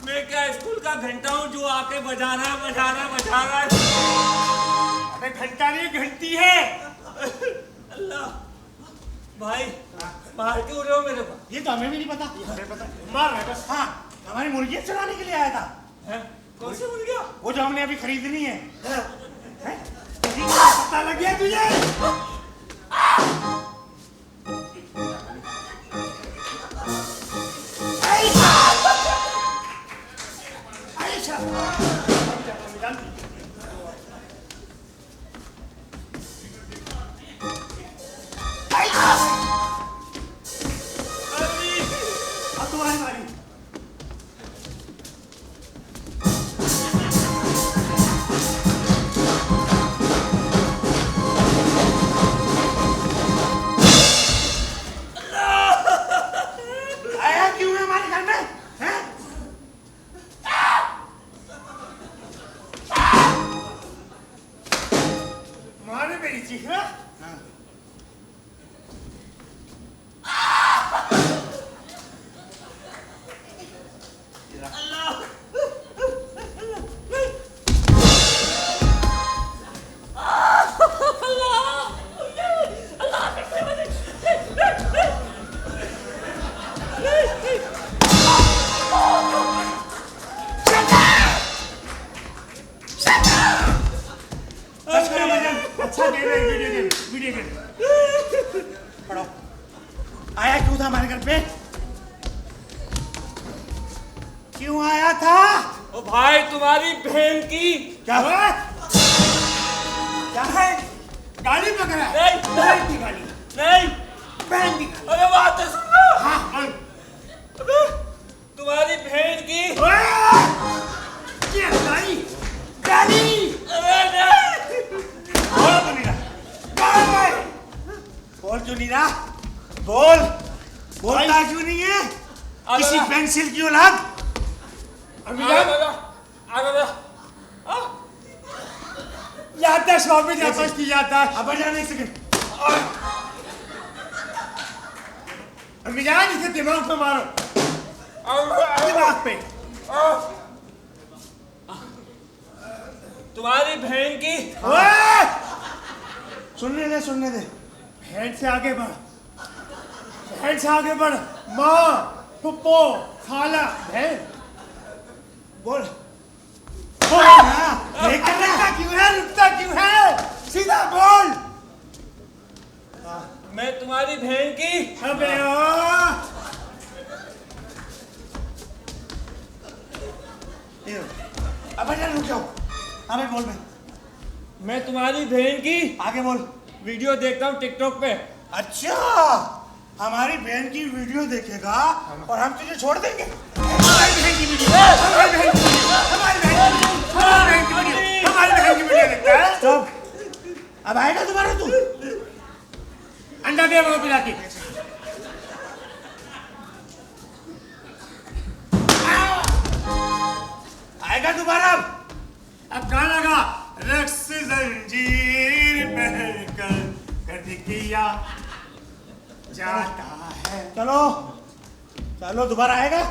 मैं क्या स्कूल का घंटा हूँ जो आके बजा रहा है। अरे घंटा नहीं, घंटी है। अल्लाह भाई मार क्यों रहे हो मेरे को? ये तो हमें भी नहीं पता। मार रहा है बस। हाँ, हमारी मुर्गियाँ चुराने के लिए आया था। कौन सी मुर्गियाँ? वो जो हमने अभी खरीदनी है। पता लग गया तुझे? अब तुम्हारी बारी। आया क्यों था हमारे घर पे? क्यों आया था? ओ भाई तुम्हारी बहन की। क्या हुआ? क्या है? गाली पकड़ा है? नहीं बहन की गाली। नहीं बहन की गाली। अरे बात तो सुनो। हाँ अबे, तुम्हारी बहन की। क्या गाली? गाली। अरे नहीं। बोल तो नहीं रहा। बोल क्यों नहीं रहा? बोल। बोलता क्यों नहीं है? किसी पेंसिल की औलाद? याददाश्त वापस वापस की याददाश्त। अब जान एक सेकंड। अम्मीजान इसे दिमाग पे मारो। दिमाग पे। तुम्हारी बहन की। सुनने दे। बहन से आगे बढ़। बहन से आगे बढ़। माँ, पुप्पो, खाला, बहन। बोल। बोल ना। रुकता क्यों है? रुकता क्यों है? सीधा बोल। मैं तुम्हारी बहन की। अबे ओ। अब जा रुक जाओ। अबे बोल बे। मैं तुम्हारी बहन की आगे बोल। वीडियो देखता हूँ टिकटॉक पे। अच्छा, हमारी बहन की वीडियो देखेगा और हम तुझे छोड़ देंगे? हमारी बहन की वीडियो, हमारी बहन की वीडियो, हमारी बहन की वीडियो, हमारी बहन की वीडियो देखता है? स्टॉप। अब आएगा दोबारा तू? अंडा दे वहां पिला के। आएगा दोबारा? अब गाना गा। रक्स जंजीर पहनकर कद किया जाता है। चलो चलो, दोबारा आएगा?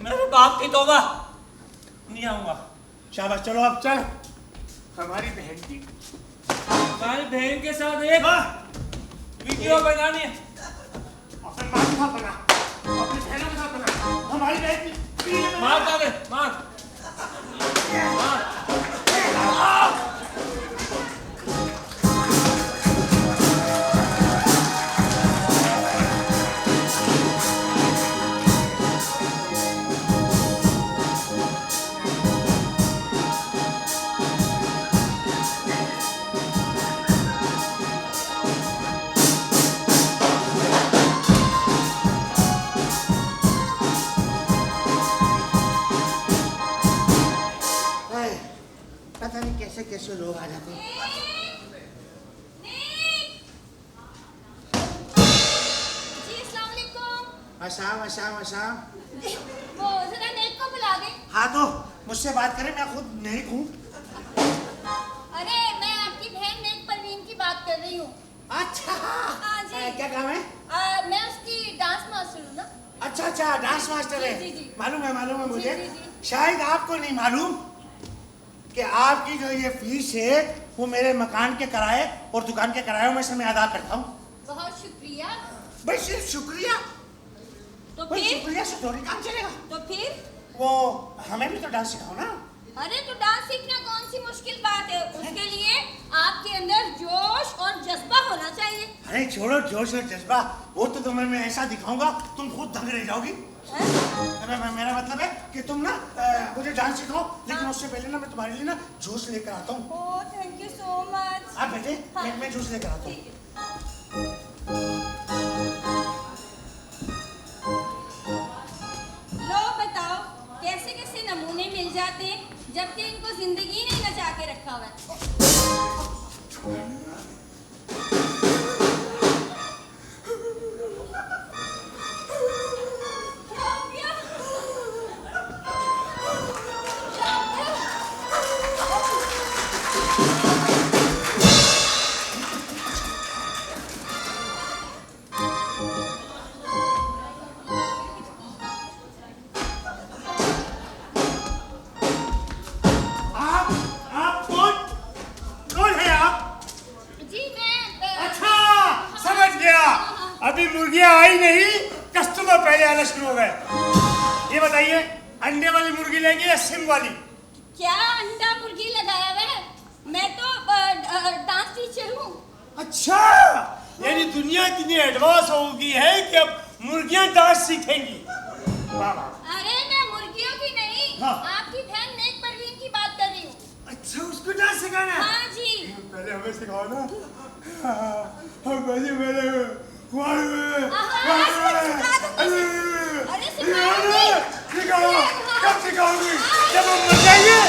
मेरे बाप की तौबा, नहीं आऊंगा। शाबाश, चलो अब चल। हमारी बहन की, तुम्हारी बहन के साथ एक वीडियो बनानी है। अपने माँ के साथ बना, अपनी बहनों के साथ बना। हमारी बहन की मार दे, मार। पता नहीं कैसे कैसे लोग आ जाते हैं। जी अस्सलाम वालेकुम। आसाम। वो जरा नेक को बुला दे। हाँ तो मुझसे बात करें, मैं खुद नहीं हूँ। अरे मैं आपकी बहन नेक परवीन की बात कर रही हूँ। अच्छा, हाँ जी। क्या काम है? मैं उसकी डांस मास्टर हूँ ना। अच्छा, डांस मास्टर है। जी। मालूम है मुझे। जी। शायद आपको नहीं मालूम कि आपकी जो ये फीस है वो मेरे मकान के किराए और दुकान के किरायों में से मैं अदा करता हूँ। बहुत शुक्रिया। भाई सिर्फ शुक्रिया? तो भाई फिर? शुक्रिया से थोड़ी काम चलेगा। तो फिर? वो हमें भी तो डांस सिखाओ ना। अरे तो डांस सीखना कौन सी मुश्किल बात है? उसके लिए आपके अंदर जोश और जज्बा होना चाहिए। अरे छोड़ो जोश और जज्बा, वो तो तुम्हें मैं ऐसा दिखाऊंगा तुम खुद दंग रह जाओगी। मेरा मतलब है कि तुम ना मुझे डांस सिखाओ, लेकिन उससे पहले ना मैं तुम्हारे लिए ना जूस लेकर आता हूँ। Oh thank you so much. आप बैठे, मैं जूस लेकर आता हूँ। लो बताओ कैसे कैसे नमूने मिल जाते हैं जबकि इनको जिंदगी ने नचा के रखा हुआ है। अभी मुर्गियां आई नहीं, कस्टमर पहले आना शुरू हो गए। ये बताइए, अंडे वाली मुर्गी लेंगे या सिम वाली? क्या अंडा मुर्गी लगाया हुआ है? मैं तो डांस टीचर हूँ। अच्छा, यानी दुनिया इतनी एडवांस हो गई है कि अब मुर्गियां डांस सीखेंगी। वाह वाह। अरे मैं मुर्गियों की नहीं, हाँ। आपकी बहन नेक परवीन की बात कर रही हूँ। अच्छा, उसको डांस सिखाना है? हाँ जी। पहले हमें सिखाओ ना। हम पहले मेरे अरे सिखाओगे? सिखाओ। कब सिखाओगी? जब हम मर जाएंगे।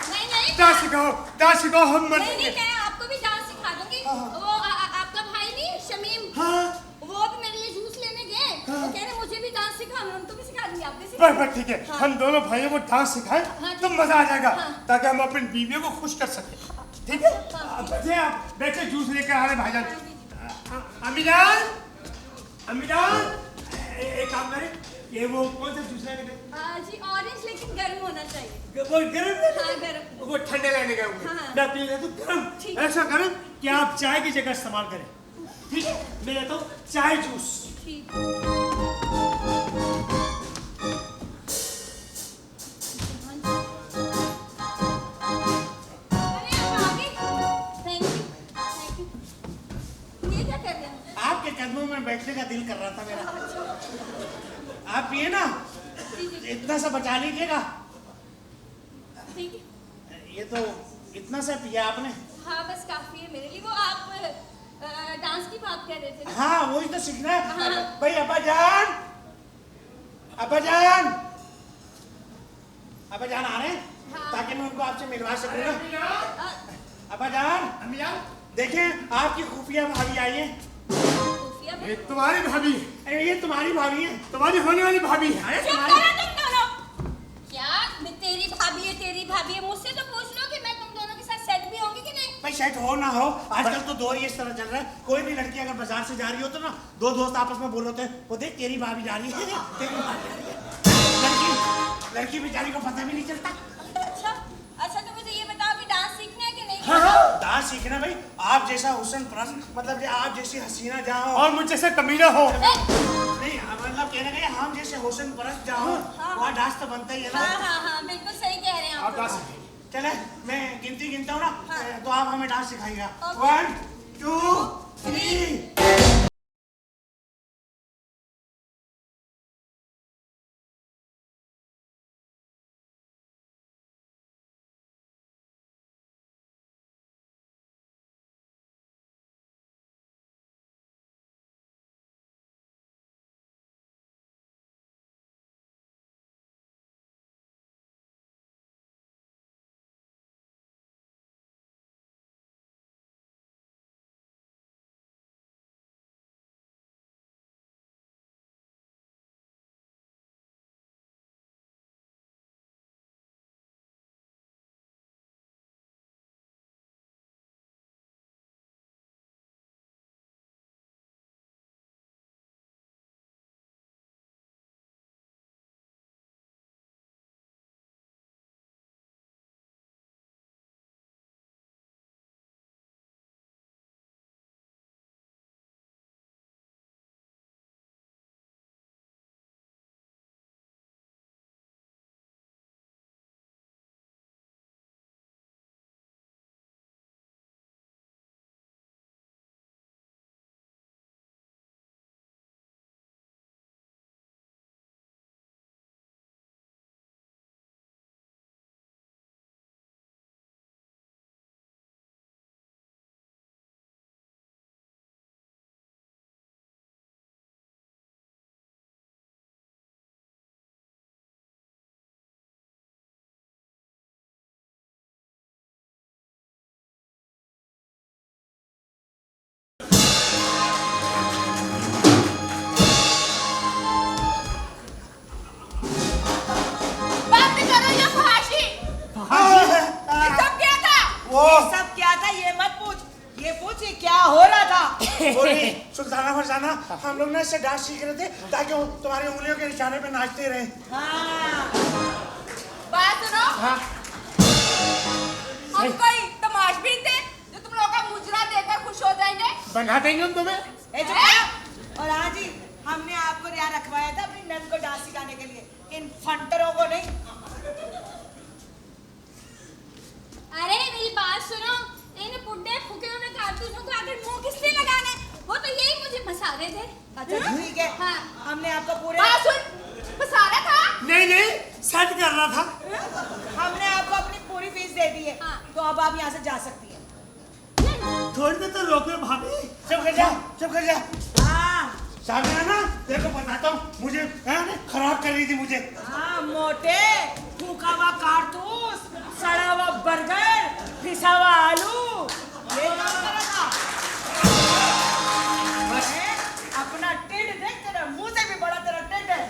नहीं डांस सिखाओ, डांस सिखाओ, हम मर नहीं जाएंगे। मैं आपको भी डांस सिखा दूंगी। वो आपका भाई नहीं शमीम, हाँ। वो भी मेरे लिए जूस लेने गए। हाँ। वो कह रहे मुझे भी डांस सिखा, मैं उनको भी सिखा दूंगी, आप भी सिखा। बस ठीक है, हाँ। हम दोनों भाइयों को डांस सिखाएं हाँ, तो ठीक। मजा आ जाएगा, हाँ। ताकि हम अपनी बीवियों को खुश कर सकें। ठीक है? हाँ। बैठे आप, बैठे, जूस लेकर आ रहे भाईजान। अम्मी जान, अम्मी जान, एक काम करें, ये वो कौन सा जूस लेने गए? जी ऑरेंज, लेकिन गर्म होना चाहिए। वो गर्म है? हाँ गर्म। वो ठंडे लेने गए होंगे। हाँ। मैं पी लेता हूँ गर्म। ठीक। ऐसा गर्म कि आप चाय की जगह इस्तेमाल करें। ठीक है? मैं लेता हूँ चाय जूस। ठीक। अरे भाभी, थैंक यू, थैंक यू। ये क्या कर रहे हैं? आपके कदमों में बैठने का दिल कर रहा था मेरा। आप पिए ना, इतना सा बचा लीजिएगा। ठीक है। ये तो इतना सा पिया आपने। हाँ बस काफी है मेरे लिए। वो आप डांस की बात कर रहे थे ना? हाँ वही तो सीखना है। हाँ। भाई अब्बा जान, अब्बा जान, अब्बा जान आ रहे हैं, हाँ। ताकि मैं उनको आपसे मिलवा सकूँ ना। अ, अब्बा जान, अम्मी जान, देखें आपकी खुफिया भाभी आई है। खुफिया ये तुम्हारी भाभी है, अरे ये तुम्हारी भाभी है। तुम्हारी होने वाली भाभी है। अरे चुप तुम्हारी करो तुम दोनों। क्या मैं तेरी भाभी है, तेरी भाभी है? मुझसे तो पूछ लो कि मैं तुम दोनों के साथ सेट भी होंगी कि नहीं? भाई सेट हो ना हो, आजकल तो दौर ही इस तरह चल रहा है। कोई भी लड़की अगर बाजार से जा रही हो तो ना, दो दोस्त आपस में बोल रहे होते हैं, वो देख तेरी भाभी जा रही है, तेरी भाभी जा रही है। लड़की बेचारी को पता भी नहीं चलता। अच्छा अच्छा, तो मुझे ये बताओ कि डांस सीखना है कि नहीं? हाँ, डांस सीखना भाई। आप जैसा हुस्न परस्त, मतलब आप जैसी हसीना जहाँ हो, और मुझ जैसे कमीना हो। नहीं मतलब कहने का हम जैसे हुस्न परस्त जहाँ हो, हाँ। वहाँ डांस तो बनता ही है ना। हाँ बिल्कुल सही कह रहे हैं आप आप। डांस चले, मैं गिनती गिनता हूँ ना, हाँ। तो आप हमें डांस सिखाइएगा। ओके। 1 2 3। बंद करो ये फहाशी। ये सब क्या था? ये सब क्या था ये मत पूछ, ये पूछ ये क्या हो रहा था। बोलिए सुल्ताना फरजाना, हम लोग ना इससे डांस सीख रहे थे ताकि वो तुम्हारी उंगलियों के निशाने पे नाचते रहे। हाँ बात सुनो। हाँ। हम कोई तमाशबीन थे जो तुम लोगों का मुजरा देकर खुश हो जाएंगे? बना देंगे हम तुम्हें। ए चुप रहो। और हाँ जी, हमने आपको यहाँ रखवाया था अपनी नंद को डांस सिखाने के लिए, इन फंटरों को नहीं। अरे मेरी बात सुनो, इन इन बुड्ढे फूके हुए कारतूसों को आखिर मुंह किससे लगाना है? वो तो यही मुझे फंसा रहे थे। अच्छा ठीक है। हाँ। हमने आपको पूरे बात सुन, फंसा रहा था। नहीं सेट कर रहा था। हमने आपको अपनी पूरी फीस दे दी है। हाँ। तो अब आप यहाँ से जा सकती हैं। थोड़ी देर तो रोको भाभी। चुप कर जा। हाँ सामने ना तेरे को बताता हूँ, मुझे खराब कर रही थी मुझे। हाँ मोटे, फूका हुआ कारतूस, सड़ा हुआ बर्गर, पिसा हुआ आलू, ये काम कर रहा था। अरे, अपना टिड देख, तेरा मुंह से भी बड़ा तेरा टिड है।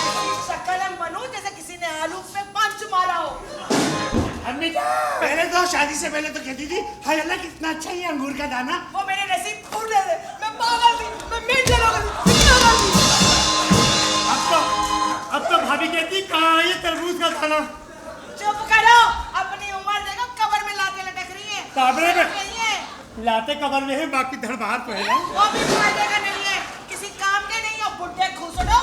ऐसी शक्ल है मनू जैसे किसी ने आलू पे पंच मारा हो। अम्मी पहले तो शादी से पहले तो कहती थी हाय अल्लाह कितना अच्छा ये अंगूर का दाना। वो मेरी नसीब फूट दे, मैं पागल थी, मैं मेंटल हो गई, मैं पागल थी। अब तो भाभी कहती कहाँ है ये तरबूज का दाना। चुप करो, अपनी उम्र देखो, कब्र में लाते लटक रही है। कब्र में? नहीं है। लाते कबर में है, बाकी धड़ बाहर तो है। वो भी फायदे का नहीं है, किसी काम के नहीं हो, बुड्ढे खुसड़ो।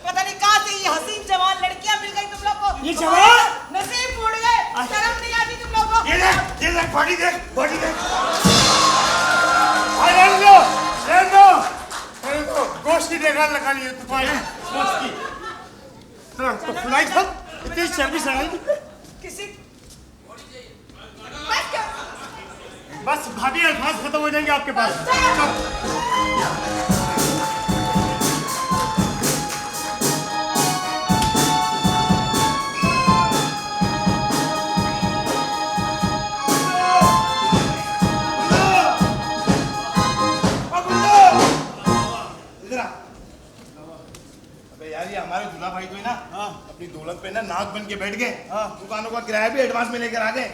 पता नहीं कहाँ से ये हसीन जवान लड़कियां मिल गई तुम लोग को। ये जवान? नसीब फूट गए, शर्म नहीं आती तुम लोग को। ये देख बॉडी देख। अरे लो गोश्त की देखभाल लगा ली है तुम्हारी गोश्त की। तो खुलाई था इतनी चर्बी सड़ाई। किसी बस भाभी अल्फाज खत्म हो जाएंगे आपके पास। हमारे दूल्हा भाई तो है ना अपनी दौलत पे ना नाक बन के बैठ गए। दुकानों का किराया भी एडवांस में लेकर आ गए।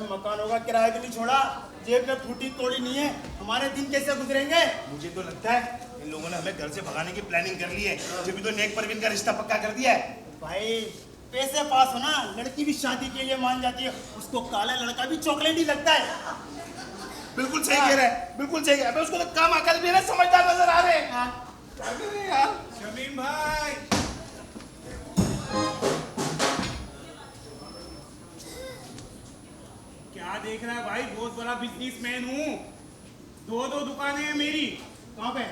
मकानों का किराया भी नहीं छोड़ा, जेब में फूटी तोड़ी नहीं है। हमारे दिन कैसे गुजरेंगे? मुझे तो लगता है इन लोगों ने हमें घर से भगाने की प्लानिंग कर ली है, जब भी तो नेक परवीन का रिश्ता पक्का कर दिया है। भाई पैसे पास होना, लड़की भी शादी के लिए मान जाती है, उसको काला लड़का भी चॉकलेट ही लगता है। बिल्कुल सही कह रहा है, बिल्कुल सही है। उसको तो काम अकल भी है ना, समझदार नजर आ रहे हैं। क्या कर रहे हैं यार? शमीम भाई क्या देख रहा है भाई? बहुत बड़ा बिजनेसमैन हूँ, दो दुकानें हैं मेरी। कहाँ पे?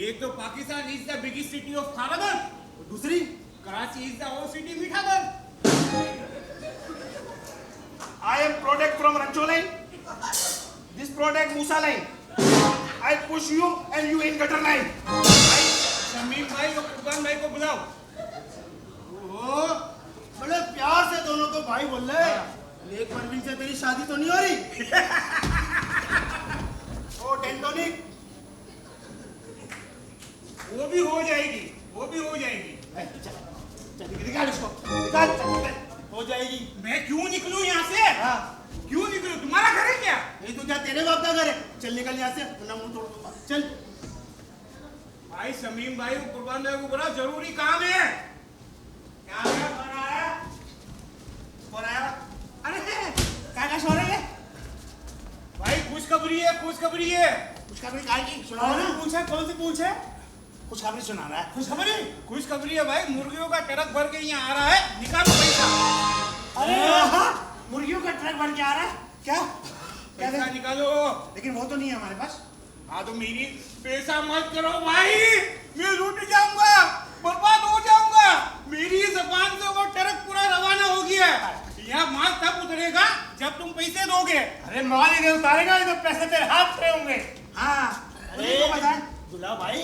एक तो Pakistan is the biggest city of Tharagarh, और दूसरी? Karachi is the old city Mithagarh. I am product from Rancho line. This product Musa line. I push you and you in gutter line. Shamim भाई और कुर्बान भाई को बुलाओ। ओ, बड़े प्यार से दोनों को भाई बोल रहे। नेक परवीन से तेरी शादी तो नहीं हो रही? ओ टेंटोनिक, वो भी हो जाएगी, वो भी हो जाएगी। निकाल इसको, निकाल। हो जाएगी। मैं क्यों निकलूं यहाँ से? क्यों निकलूं? तुम्हारा घर है क्या? नहीं तो क्या तेरे बाप का घर है? चल निकल यहाँ से, वरना मुंह तोड़ दूंगा। चल। भाई शमीम भाई को कुर्बान भाई को बड़ा जरूरी काम है। क्या है? कौन आया? अरे क्या सो रही है? भाई खुशखबरी है, खुशखबरी है। खुशखबरी काय की? सुनाओ ना। पूछे कौन सी पूछे? खुशखबरी सुना रहा है। खुशखबरी? खुशखबरी है भाई, मुर्गियों का ट्रक भर के यहाँ आ रहा है, निकालो पैसा। अरे मुर्गियों का ट्रक भर के आ रहा है? क्या? पैसा निकालो। लेकिन वो तो नहीं है हमारे पास। हाँ तो मेरी पैसा मत करो भाई, मैं लूट जाऊंगा, बर्बाद हो जाऊंगा। मेरी जबान से वो ट्रक पूरा रवाना हो गया है। यहाँ माल तब उतरेगा जब तुम पैसे दोगे। अरे माल इधर उतारेगा तो पैसे तेरे हाथ पे होंगे। हाँ। अरे दूल्हा भाई,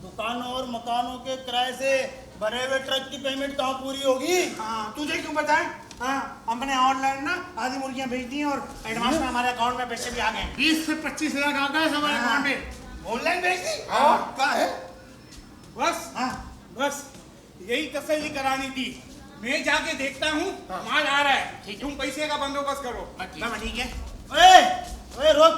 दुकानों और मकानों के किराए से भरे हुए ट्रक की पेमेंट कहाँ पूरी होगी? हाँ तुझे क्यों बताएं? हाँ हमने ऑनलाइन ना आधी मुर्गियां भेज दी और एडवांस में हमारे अकाउंट में पैसे भी आ गए। 20 से 25 हजार आ गए हमारे अकाउंट में। ऑनलाइन भेज दी? हाँ। क्या है? बस हाँ बस यही तसल्ली करानी थी। मैं जाके देखता हूँ माल आ रहा है, तुम पैसे का बंदोबस्त करो। ठीक है। ओए रोक,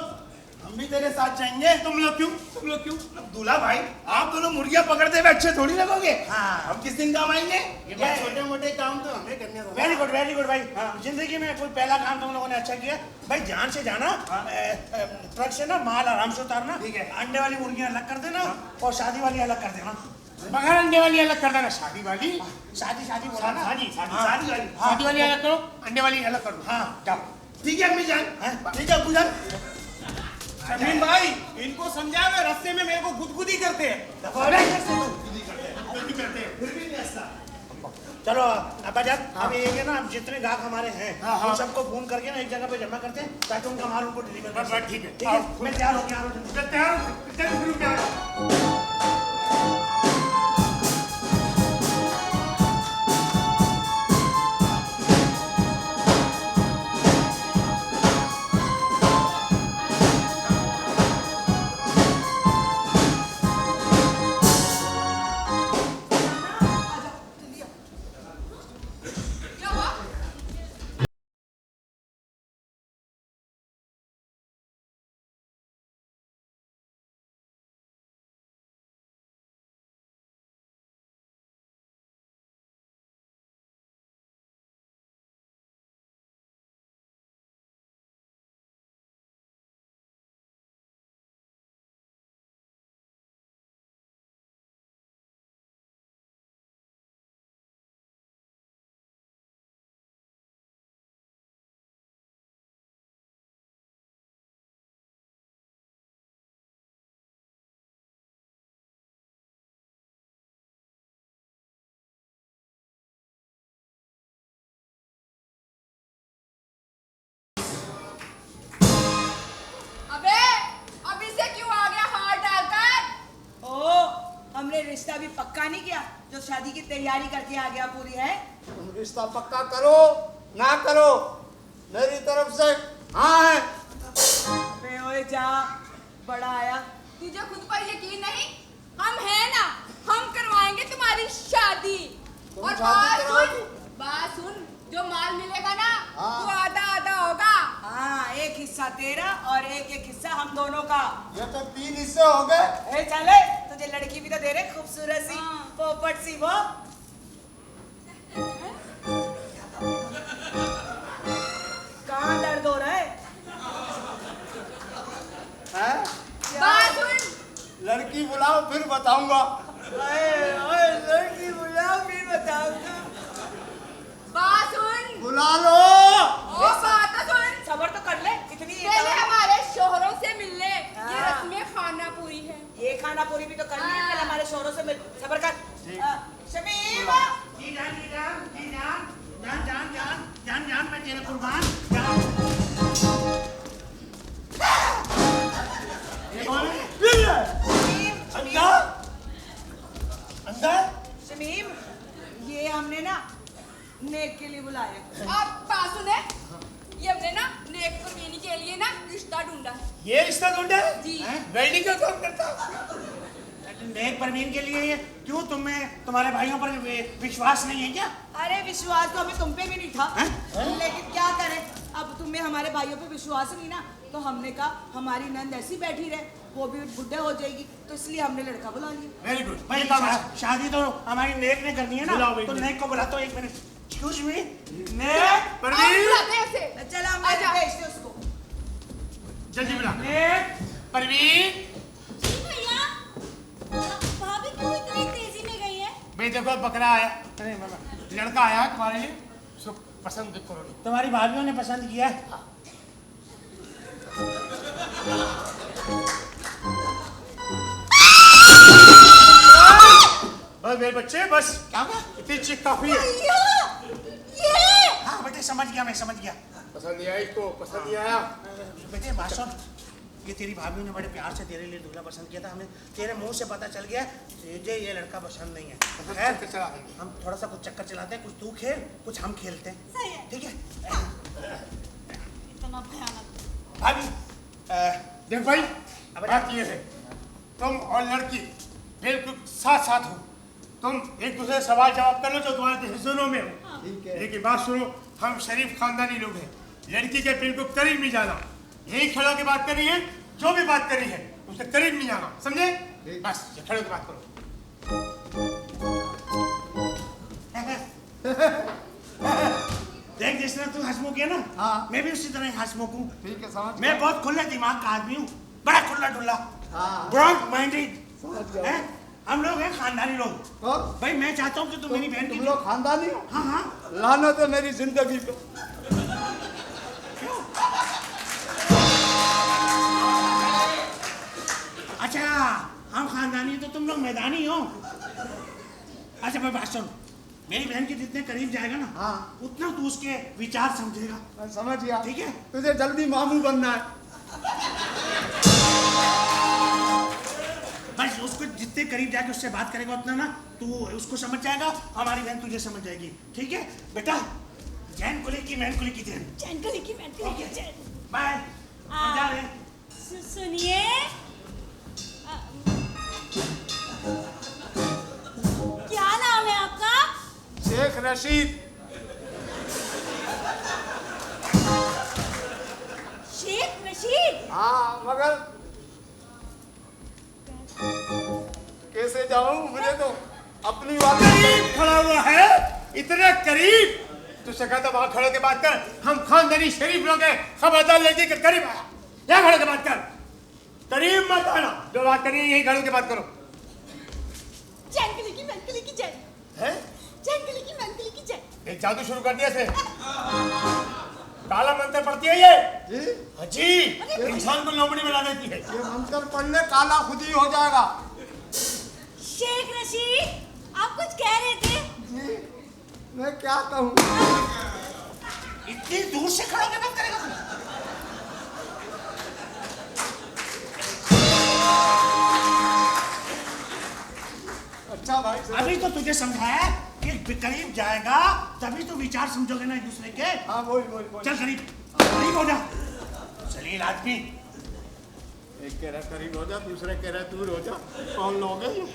हम भी तेरे साथ जाएंगे। तुम लोग क्यों? दूल्हा भाई आप दोनों मुर्गियां पकड़ते हुए अच्छे थोड़ी लगोगे। हाँ हम किस दिन काम आएंगे? ये छोटे मोटे काम तो हमें करने दो। वेरी गुड भाई। जिंदगी में कोई पहला काम तुम लोगों ने अच्छा किया भाई। ध्यान से जाना, ट्रक से ना माल आराम से उतारना। ठीक है। अंडे वाली मुर्गियां अलग कर देना और शादी वाली अलग कर देना। बगैर अंडे वाली अलग कर देना। शादी वाली? शादी बोला ना। शादी शादी वाली शादी वाली अलग करो, अंडे वाली अलग करो। हाँ जाओ। ठीक है अम्मी जान, ठीक है अब्बू जान। शमीम भाई इनको समझा मैं रास्ते में मेरे को गुदगुदी करते हैं। फिर भी नहीं हंसता। चलो अब्बा जान, अब ये है ना, अब जितने गाहक हमारे हैं उन सबको फोन करके ना एक जगह पे जमा करते हैं ताकि उनका माल उनको डिलीवर कर सकें। ठीक है, ठीक है, मैं तैयार हो गया हूँ। तैयार हो, चल शुरू कर। क्या हुआ? अबे अब इसे क्यों आ गया हाथ डालकर? ओ, हमने रिश्ता भी पक्का नहीं किया जो शादी की तैयारी करके आ गया पूरी है। तुम रिश्ता पक्का करो ना करो, मेरी तरफ से हाँ है। बे ओए जा, बड़ा आया। तुझे खुद पर यकीन नहीं? हम हैं ना, हम करवाएंगे तुम्हारी शादी। तुम और शादी कराओगी? बात सुन, जो माल मिलेगा ना हाँ। वो आधा आधा होगा। हाँ, एक हिस्सा तेरा और एक एक हिस्सा हम दोनों का। ये तो 3 हिस्से हो गए। ए चले, तुझे लड़की भी तो दे रहे, खूबसूरत सी, हाँ। पोपट सी वो। कहाँ दर्द हो रहा है? हैं? बात सुन, लड़की बुलाओ फिर बताऊंगा। ओए लड़की बुलाओ फिर बताऊंगा। बात सुन, बुला लो। ओ बात तो सुन। सबर तो कर ले, इतनी पहले हमारे शोहरों से मिल ले, ये हाँ। रस्में खाना पूरी है। ये खाना पूरी भी तो करनी है, पहले हमारे शोरों से मिल। सबर कर। शमीम, जी जान, जी जान, जी जान, जान जान जान जान जान, मैं तेरे कुर्बान जान। ये कौन है? अंदर अंदर। शमीम, ये हमने ना नेक के लिए बुलाया। अब बात सुने, ये हमने ना नेक परवीनी के लिए ना रिश्ता ढूंढा है। ये रिश्ता ढूंढा है? जी। वेल्डिंग का काम करता है। नेक परवीन के लिए ये क्यों? तुम्हारे भाइयों पर विश्वास नहीं है क्या? अरे विश्वास तो हमें तुम पे भी नहीं था, लेकिन क्या करें, अब तुम्हें हमारे भाइयों पे विश्वास नहीं ना, तो हमने कहा हमारी नंद ऐसी बैठी रहे, वो भी बुढ़े हो जाएगी, तो इसलिए हमने लड़का बुला लिया। वेरी गुड भाई। शादी तो हमारी नेक ने करनी है ना, तो नेक को बुलाता हूँ। एक मिनट, एक्सक्यूज मी। नेक और बुलाते हैं इसे। चला, हम आजा। भेजते उसको। जल्दी बुला। नेक परवीन। जी भैया, भाभी क्यों इतनी तेजी में गई है? भाई देखो बकरा आया, अरे लड़का आया तुम्हारे लिए, उसको पसंद करो। तुम्हारी भाभियों ने पसंद किया है? बस मेरे बच्चे बस, क्या हुआ? इतनी चीख काफी है। ये हाँ बेटे, समझ गया, मैं समझ गया। पसंद नहीं आया इसको, पसंद नहीं आया। बेटे बात सुन, ये तेरी भाभी ने बड़े प्यार से तेरे लिए दूल्हा पसंद किया था। हमें तेरे मुंह से पता चल गया तुझे ये लड़का पसंद नहीं है। चक्कर चला देंगे। हम थोड़ा सा कुछ चक्कर चलाते हैं, कुछ तू खेल, कुछ हम खेलते हैं। सही है। ठीक है इतना भयानक। भाभी? देख भाई, अब बात ये है, तुम और लड़की बिल्कुल साथ साथ हो, तुम एक दूसरे से सवाल जवाब कर लो जो तुम्हारे हिस्सों में हो। ठीक है। लेकिन बात सुनो, हम शरीफ खानदानी लोग हैं, लड़की के बिल्कुल करीब नहीं जाना। यही खड़ों की बात करनी है, जो भी बात करनी है उसके करीब नहीं जाना, समझे? बस ये खड़ों की बात करो। देख, जिस तरह तू हंसमुख है ना, हाँ। मैं भी उसी तरह हंसमुख हूँ। ठीक है, समझ मैं बहुत खुले दिमाग का आदमी हूँ, बड़ा खुला डुल्ला, हाँ। ब्रॉड माइंडेड समझ गया। है। हम लोग हैं खानदानी लोग। तो भाई मैं चाहता हूँ कि तुम मेरी बहन की तुम लोग खानदानी हो? हाँ हाँ। लानत है मेरी जिंदगी पे। अच्छा, हम खानदानी तो तुम लोग मैदानी हो। अच्छा मैं बात सुन, मेरी बहन के जितने करीब जाएगा ना, हाँ। उतना तू उसके विचार समझेगा। मैं समझ गया। ठीक है? तुझे जल्दी मामू बनना है। बस उसको जितने करीब जाके उससे बात करेगा उतना ना तू उसको समझ जाएगा, हमारी बहन तुझे समझ जाएगी। ठीक है बेटा? जैन कुली की मैन कुली की जैन। चैन को लेके मैं ठीक है, बाय। जा रहे। सुनिए, क्या नाम है आपका? शेख रशीद। शेख रशीद। हाँ, मगर कैसे जाऊं? मुझे तो अपनी बात करीब खड़ा हुआ है, इतना करीब। तुझसे कहता वहां खड़े के बात कर। हम खानदानी शरीफ लोग हैं। खबरदार लड़की के करीब आया, यहाँ खड़े के बात कर। करीब मत आना। जो बात करिए यही खड़े के बात करो। चैन को लेके मैं को लेके जैन। हैं? चैन को लेके मैं को लेके जैन। एक जादू शुरू कर दिया से। काला मंत्र पढ़ती है ये जी? जी, इंसान को लोमड़ी बना देती है। ये मंत्र पढ़ने काला खुद ही हो जाएगा। शेख रशीद, आप कुछ कह रहे थे? जी, मैं क्या कहूँ? इतनी दूर से खड़ा होकर बात करेगा तू? अच्छा भाई, अभी तो तुझे समझाया कि करीब जाएगा तभी तो विचार समझोगे ना एक दूसरे के। हाँ बोल। चल करीब हो जा। जलील आदमी। एक कह रहा करीब हो जा, दूसरे कह रहा दूर हो जा। कौन लोग हैं ये?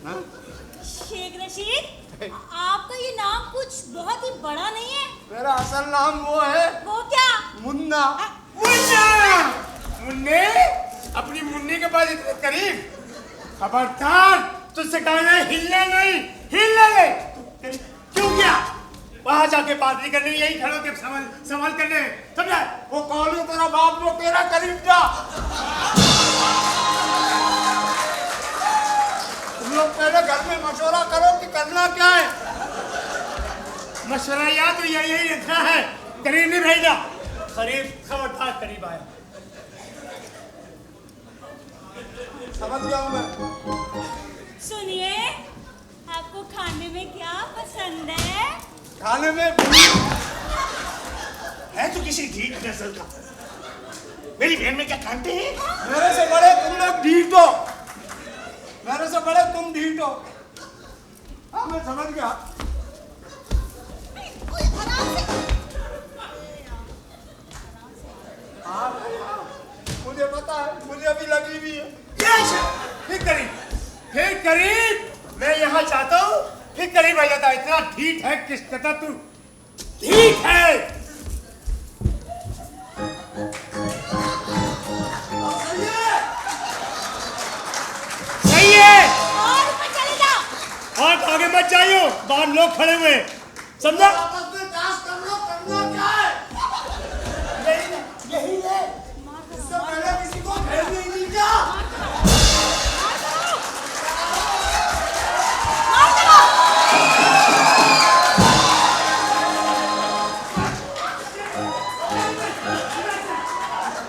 हाँ? शेख रशीद, आपका ये नाम कुछ बहुत ही बड़ा नहीं है? मेरा असल नाम वो है। वो क्या? मुन्ना। मुन्ने? अपनी मुन्नी के पास इतने करीब? खबरदार, तुझसे कहना है हिलने नहीं। क्यों क्या? वहां जाके बात नहीं करनी, यही खड़ो के सवाल करने। समझा? वो कौन है तेरा बाप? वो तेरा करीब जा। तुम लोग पहले घर में मशवरा करो कि करना क्या है। मशवरा याद तो यही रखना है, करीब नहीं भेजना। करीब, खबरदार करीब आया। समझ गया हूं मैं। सुनिए, आपको खाने में क्या पसंद है? खाने में है तो किसी ढीठ नस्ल का। मेरी बहन में क्या कांटे हैं? मेरे से बड़े तुम लोग ढीठ हो। मेरे से बड़े तुम ढीठ हो। हाँ मैं समझ गया। हाँ, मुझे पता है, मुझे अभी लगी भी है। फिर करीब मैं यहाँ चाहता हूँ, फिर करीब आ जाता है। इतना ढीठ है किस कता तू? ढीठ है। सही है। और ऊपर चले जाओ। और आगे मत जाइयो, बाहर लोग खड़े हुए। समझा? आपस में टास्क कर लो, करना क्या है? यही है। इससे पहले किसी को भेज नहीं क्या?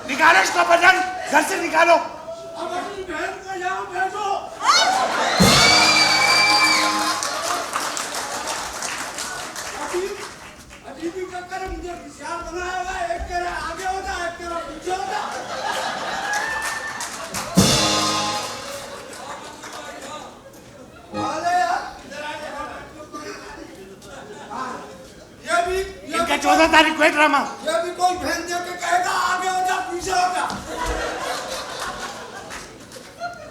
निकालो इसको बदन, घर से निकालो। अब अपनी बहन को यहाँ भेजो। अभी भी चक्कर मुझे होशियार बनाया हुआ है। एक कह रहा आगे होता, एक कह रहा पीछे होता। अरे यार, ये भी इनका 14 तारीख को है ड्रामा। ये भी कोई बहन दे के कहेगा आगे हो जा पीछे हो जा।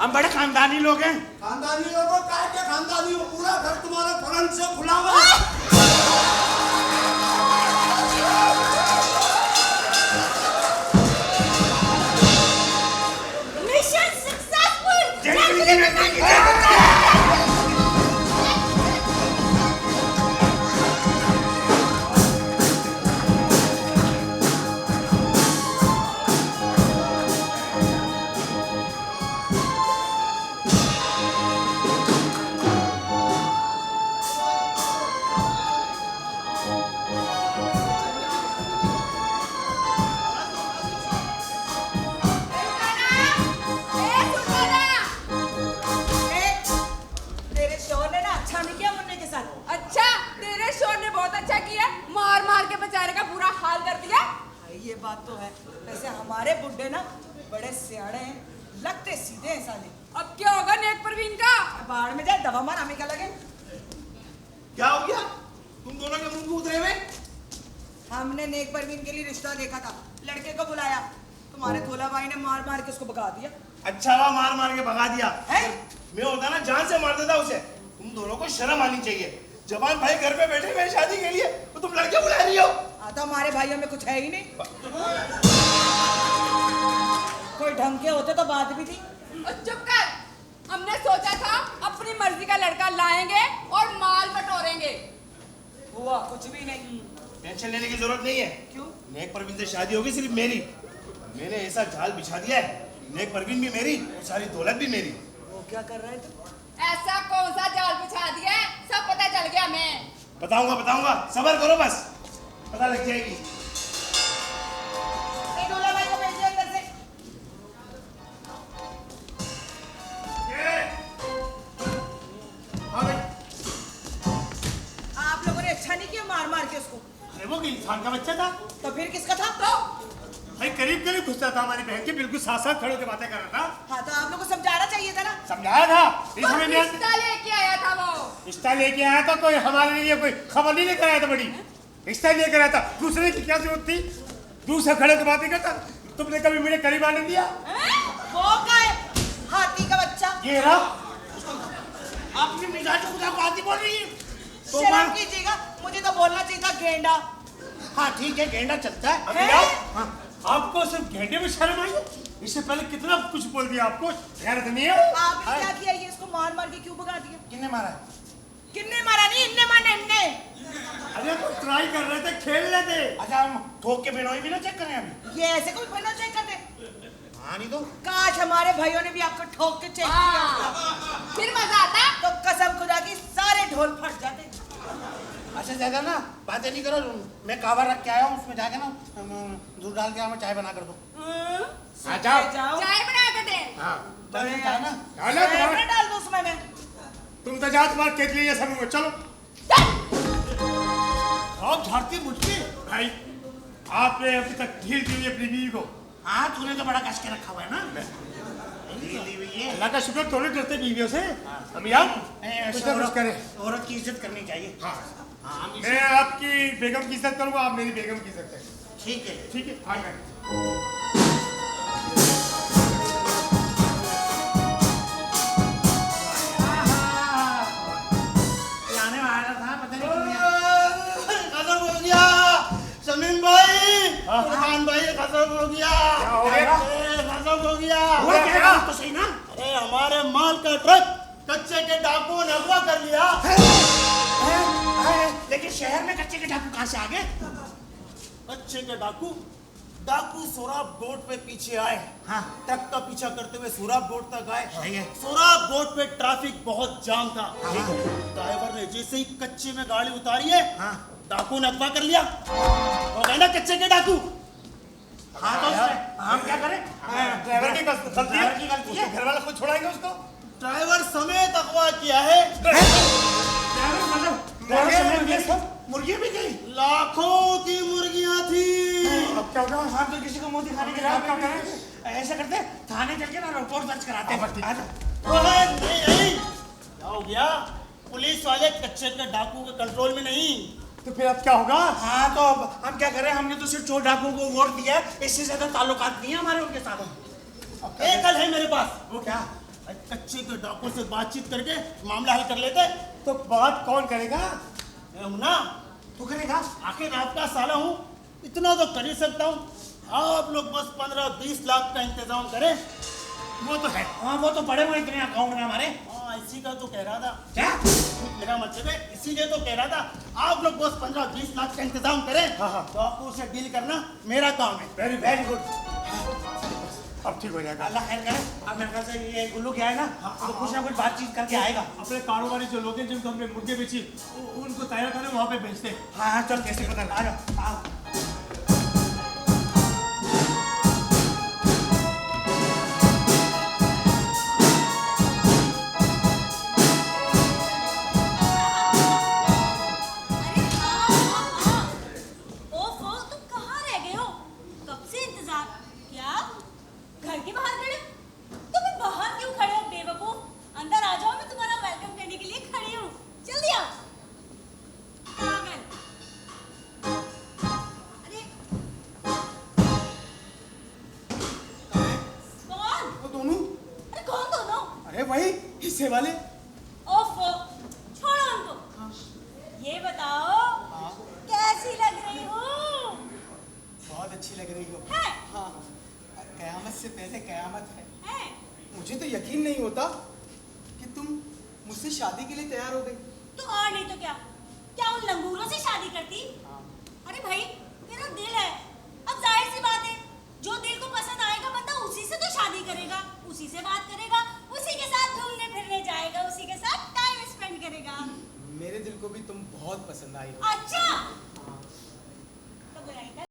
हम बड़े खानदानी लोग हैं। खानदानी लोगों काय के खानदानी हो? पूरा घर तुम्हारे फरन से खुला हुआ है। Mission successful. सुल्ताना, तुम्हारे बुड्ढे ना बड़े सियाणे हैं, लगते सीधे हैं साले। अब क्या होगा नेक परवीन का? बाहर में जाए दवा मार, हमें क्या लगे? क्या हो गया? तुम दोनों के मुंह उतरे हुए? हमने नेक परवीन के लिए रिश्ता देखा था, लड़के को बुलाया, तुम्हारे धोला भाई ने मार मार के उसको भगा दिया। अच्छा हुआ मार मार के भगा दिया। है? मैं होता ना जान से मार देता उसे। तुम दोनों को शर्म आनी चाहिए। जवान भाई घर पे बैठे हुए शादी के लिए, तो तुम लड़के बुला रही हो। तो हमारे भाइयों में कुछ है ही नहीं। कोई ढंग के होते तो बात भी थी। चुप कर। हमने सोचा था अपनी मर्जी का लड़का लाएंगे और माल बटोरेंगे। हुआ कुछ भी नहीं। टेंशन लेने की जरूरत नहीं है। क्यों? नेक परवीन से शादी होगी सिर्फ मेरी। मैंने ऐसा जाल बिछा दिया है, नेक परवीन भी मेरी और सारी दौलत भी मेरी। वो क्या कर रहे थे? ऐसा कौन सा जाल बिछा दिया है? सब पता चल गया। मैं बताऊंगा, सबर करो बस, पता लग जाएगी। धोला भाई को भेजिए अंदर से। आप लोगों ने अच्छा नहीं किया मार मार के उसको। अरे वो इंसान का बच्चा था, तो फिर किसका था? तो भाई करीब करीब घुसता था हमारी बहन के, बिल्कुल साथ साथ खड़े होकर बातें कर रहा था। हाँ तो आप लोगों को समझाना चाहिए था ना। समझाया था, इस समय में रिश्ता लेके आया था वो। रिश्ता लेके आया था, कोई हमारे लिए कोई खबर नहीं लेकर आया था बड़ी, रिश्ता लेकर आया था। दूसरे की क्या जरूरत थी? दूसरे खड़े होकर बातें करता। तुमने कभी मुझे करीब आने दिया? वो का है हाथी का बच्चा। ये रहा। आपने मिजाज खुदा को आती बोल रही है। तो शर्म कीजिएगा, मुझे तो बोलना चाहिए था गेंडा। हाँ ठीक है, गेंडा चलता है। अभी आओ। हाँ, आपको सिर्फ घेंटे में शर्म आई? इससे पहले कितना कुछ बोल दिया आपको, गैरत नहीं है? आपने क्या किया? ये इसको मार मार के क्यों भगा दिया? किसने मारा? किन्ने मारा नहीं, इनने मारा इनने। अरे तो ट्राई कर रहे थे, खेल रहे थे। अच्छा हम ठोक के बिनोई भी ना चेक करें अभी? ये ऐसे कोई बना चेक करते? हाँ नहीं तो काश हमारे भाइयों ने भी आपको ठोक के चेक किया होता। फिर मजा आता। तो कसम खुदा की सारे ढोल फट जाते। अच्छा ज्यादा ना बातें नहीं करो। मैं कावा रख के आया हूँ, उसमें जाके ना दूध डाल के हमें चाय बना कर दो। हाँ जाओ। चाय बना कर दे। हाँ चाय ना डालो तुम्हारे, मैं डाल दूं उसमें मैं। तुम तो जाओ, तुम्हारे केतली ये सब में चलो। आप झाड़ती मुझसे भाई, आपने अभी तक ढील दी हुई अपनी बीवी को। हाँ तूने तो बड़ा कस के रखा हुआ है ना। अल्लाह का शुक्र, थोड़े डरते बीवियों से। अभी आप कुछ ना कुछ करें। औरत की इज्जत करनी चाहिए। हाँ हाँ मैं आपकी बेगम की इज्जत करूंगा, आप मेरी बेगम की इज्जत करें। ठीक है। ठीक है। हाँ मैं आने वाला था, पता नहीं खत्म हो गया। समीम भाई, फरमान भाई खत्म हो गया। क्या हो गया? खत्म हो गया। हुआ क्या? तो सही ना? अरे हमारे माल का ट्रक कच्चे के डाकुओं ने अगवा कर लिया। लेकिन शहर में कच्चे के डाकू कहाँ से आ गए? कच्चे के डाकू सोराब बोट पे पीछे आए। हाँ। ट्रक का पीछा करते हुए सोराब बोट तक आए। सोराब बोट पे ट्रैफिक बहुत जाम था। ड्राइवर ने जैसे ही कच्चे में गाड़ी उतारी है, डाकू ने अगवा कर लिया। हो गए ना कच्चे के डाकू। हाँ तो हम क्या करें? ड्राइवर की गलती है, घर वाला खुद छोड़ाएंगे उसको। ड्राइवर समेत अगवा किया है। मुर्गी भी गई, लाखों की मुर्गियां थी। अब क्या होगा? हम तो किसी को मुंह दिखाने के अब क्या करें? ऐसा करते थाने चल के ना रिपोर्ट दर्ज कराते हाँ, ठीक। नहीं क्या हो गया? पुलिस वाले कच्चे के डाकू के कंट्रोल में नहीं। तो फिर अब क्या होगा? हाँ तो अब हम क्या करें? हमने तो सिर्फ चोर डाकुओं को वोट दिया है, इससे ज्यादा ताल्लुकात नहीं है हमारे उनके साथ। एक हल है मेरे पास। वो क्या? कच्चे के डाकू से बातचीत करके मामला हल कर लेते। तो बात कौन करेगा? मैं हूं ना, तू करेगा। आखिर आपका साला हूँ, इतना तो कर ही सकता हूँ। आप लोग बस 15-20 लाख का इंतजाम करें। वो तो है। हाँ वो तो पड़े हुए इतने अकाउंट में हमारे। हाँ इसी का तो कह रहा था। क्या? मेरा मतलब है इसीलिए तो कह रहा था आप लोग बस 15-20 लाख का इंतजाम करें। हाँ। तो आपको उसे डील करना मेरा काम है। Very good. अब ठीक हो जाएगा। अल्लाह खैर करे। अब मेरे ख्याल से ये गुल्लू क्या है ना, तो कुछ ना कुछ बातचीत करके आएगा। अपने कारोबारी जो लोग हैं जिनको हमने मुर्गे बेची, उनको तैयार करें, वहाँ पे भेजते हैं। हाँ हाँ चल कैसे पता आ जाओ। ओफो, तुम कहाँ रह गए हो? कब से इंतजार? क्या हिस्से वाले। ओफो, छोड़ो उनको। ये बताओ कैसी लग रही हो? बहुत अच्छी लग रही हो। है? हाँ, कयामत से पहले कयामत है। है? मुझे तो यकीन नहीं होता कि तुम मुझसे शादी के लिए तैयार हो गई। तो और नहीं तो क्या? क्या उन लंगूरों से शादी करती? अरे भाई, तेरा दिल है। अब जाहिर सी बात है, जो दिल को पसंद आएगा बंदा उसी से तो शादी करेगा, उसी से बात करेगा, उसी के साथ घूमने फिरने जाएगा, उसी के साथ टाइम स्पेंड करेगा। मेरे दिल को भी तुम बहुत पसंद आई हो। अच्छा, तो बुराई कर।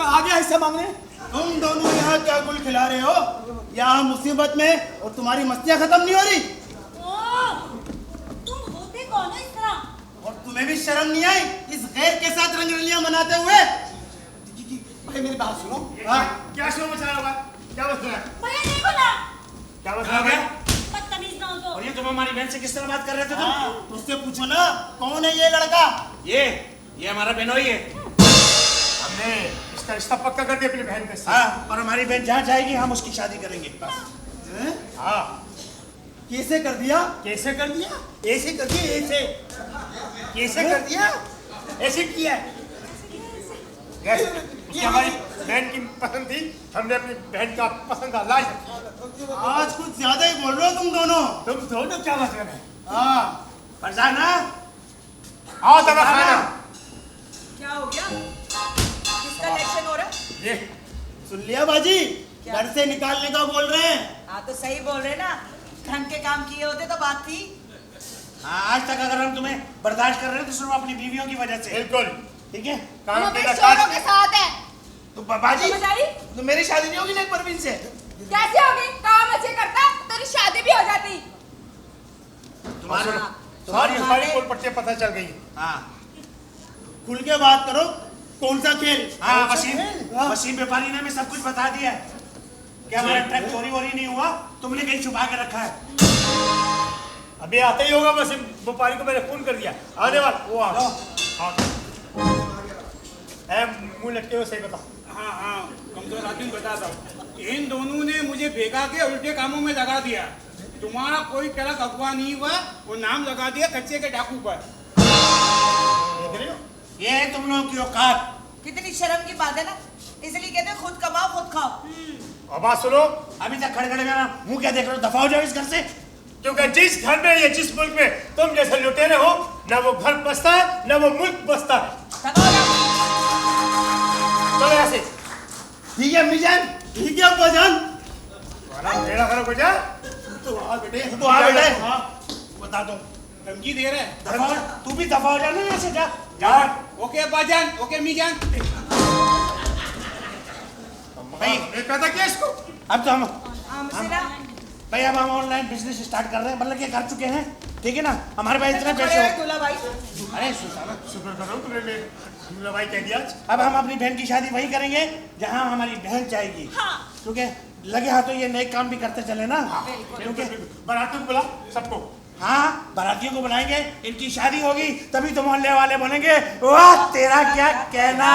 आ गया हिस्सा मांगने। तुम दोनों यहाँ क्या गुल खिला रहे हो? यहाँ मुसीबत में और तुम्हारी मस्तियाँ खत्म नहीं हो रही। तुम होते कौन हो इस तरह? और तुम्हें भी शर्म नहीं आई इस गैर के साथ रंगरलियां मनाते हुए? भाई मेरी बात सुनो। क्या शो मचा रहा होगा? क्या बस रहा है? भैया देखो ना, क्या बस रहा है? बदतमीज ना हो तो। और ये तुम हमारी बहन से किस तरह बात कर रहे थे तुम? उससे पूछो ना कौन है ये लड़का? ये हमारा बहनोई है। हमने इसका रिश्ता पक्का कर दिया अपनी बहन के साथ। हाँ, और हमारी बहन जहाँ जाएगी हम उसकी शादी करेंगे बस। हाँ, कैसे कर दिया? कैसे कर दिया? ऐसे कर दिया, ऐसे कैसे कर दिया? ऐसे किया है। उसकी हमारी बहन की पसंद थी, हमने अपनी बहन का पसंद का लाज रखा। आज कुछ ज्यादा ही बोल रहे हो तुम दोनों। तुम दोनों क्या मतलब है? हाँ, फरजाना आओ दवा खाना। क्या हो गया? किसका इलेक्शन हो रहा है? ये सुन लिया बाजी, घर से निकालने का बोल रहे हैं। हाँ तो सही बोल रहे ना, ढंग के काम किए होते तो बात थी। हाँ, आज तक अगर हम तुम्हें बर्दाश्त कर रहे हैं तो सिर्फ अपनी बीवियों की वजह से। बिल्कुल ठीक है? काम हम अपने तेरा शोरों के काज साथ है। तो बाजी, समझ आई? तो मेरी शादी नहीं होगी नेक परवीन से? कैसे होगी? काम अच्छे करता तेरी शादी भी हो जाती। सारी सारी पोल पट्टियां पता चल गई। हाँ खुल के बात करो, कौन सा खेल? हाँ, कौन सा वसीम खेल? हाँ। वसीम व्यापारी ने हमें सब कुछ बता दिया है। क्या मेरा ट्रक चोरी वोरी नहीं हुआ? तुमने कहीं छुपा के रखा है? अभी आता ही होगा, बस व्यापारी को मैंने फोन कर दिया, आने वाला वो आ हाँ मुंह लटके हुए सही बता। हाँ हाँ, कमजोर आदमी बताता हूँ। इन दोनों ने मुझे बेगा के उल्टे कामों में लगा दिया। तुम्हारा कोई ट्रक अगवा नहीं हुआ, वो नाम लगा दिया कच्चे के डाकू पर। देख रहे हो? ये है तुम लोगों की औकात। कितनी शर्म की बात है ना, इसलिए कहते हैं खुद कमाओ खुद खाओ। अब बात सुनो, अभी तक खड़े खड़े मेरा मुंह क्या देख रहे हो? दफा हो जाओ इस घर से। क्योंकि जिस घर में या जिस मुल्क में तुम जैसे लुटेरे हो, ना वो घर बसता है ना वो मुल्क बसता है। चलो ऐसे। ठीक है अम्मी जान, ठीक है अब्बा जान। मेरा खराब हो जा तो आ बेटे, तो आ बेटे। हाँ। बता दो, धमकी दे रहे हैं। दफा हो, तू भी दफा हो जाना यहाँ से। जा जा। ओके अब्बा जान, ओके मी जान। भाई पैदा किया इसको। अब तो हम हमसे ना भाई अब हम ऑनलाइन बिजनेस स्टार्ट कर रहे हैं, मतलब कि कर चुके हैं। ठीक है ना? हमारे पास इतने खड़े पैसे हुए हो। दूल्हा भाई। अरे सुसाना, शुक्र कर रहा हूँ तुम्हें मेरा भाई कह दिया आज। अब हम अपनी बहन की शादी वही करेंगे जहाँ हमारी बहन चाहेगी। हाँ। क्योंकि लगे हाथों ये नए काम भी करते चले ना। क्योंकि बारातियों को बुला सबको। हाँ, बारातियों को बुलाएंगे, इनकी शादी होगी तभी तो मोहल्ले वाले बनेंगे। वाह तेरा क्या कहना।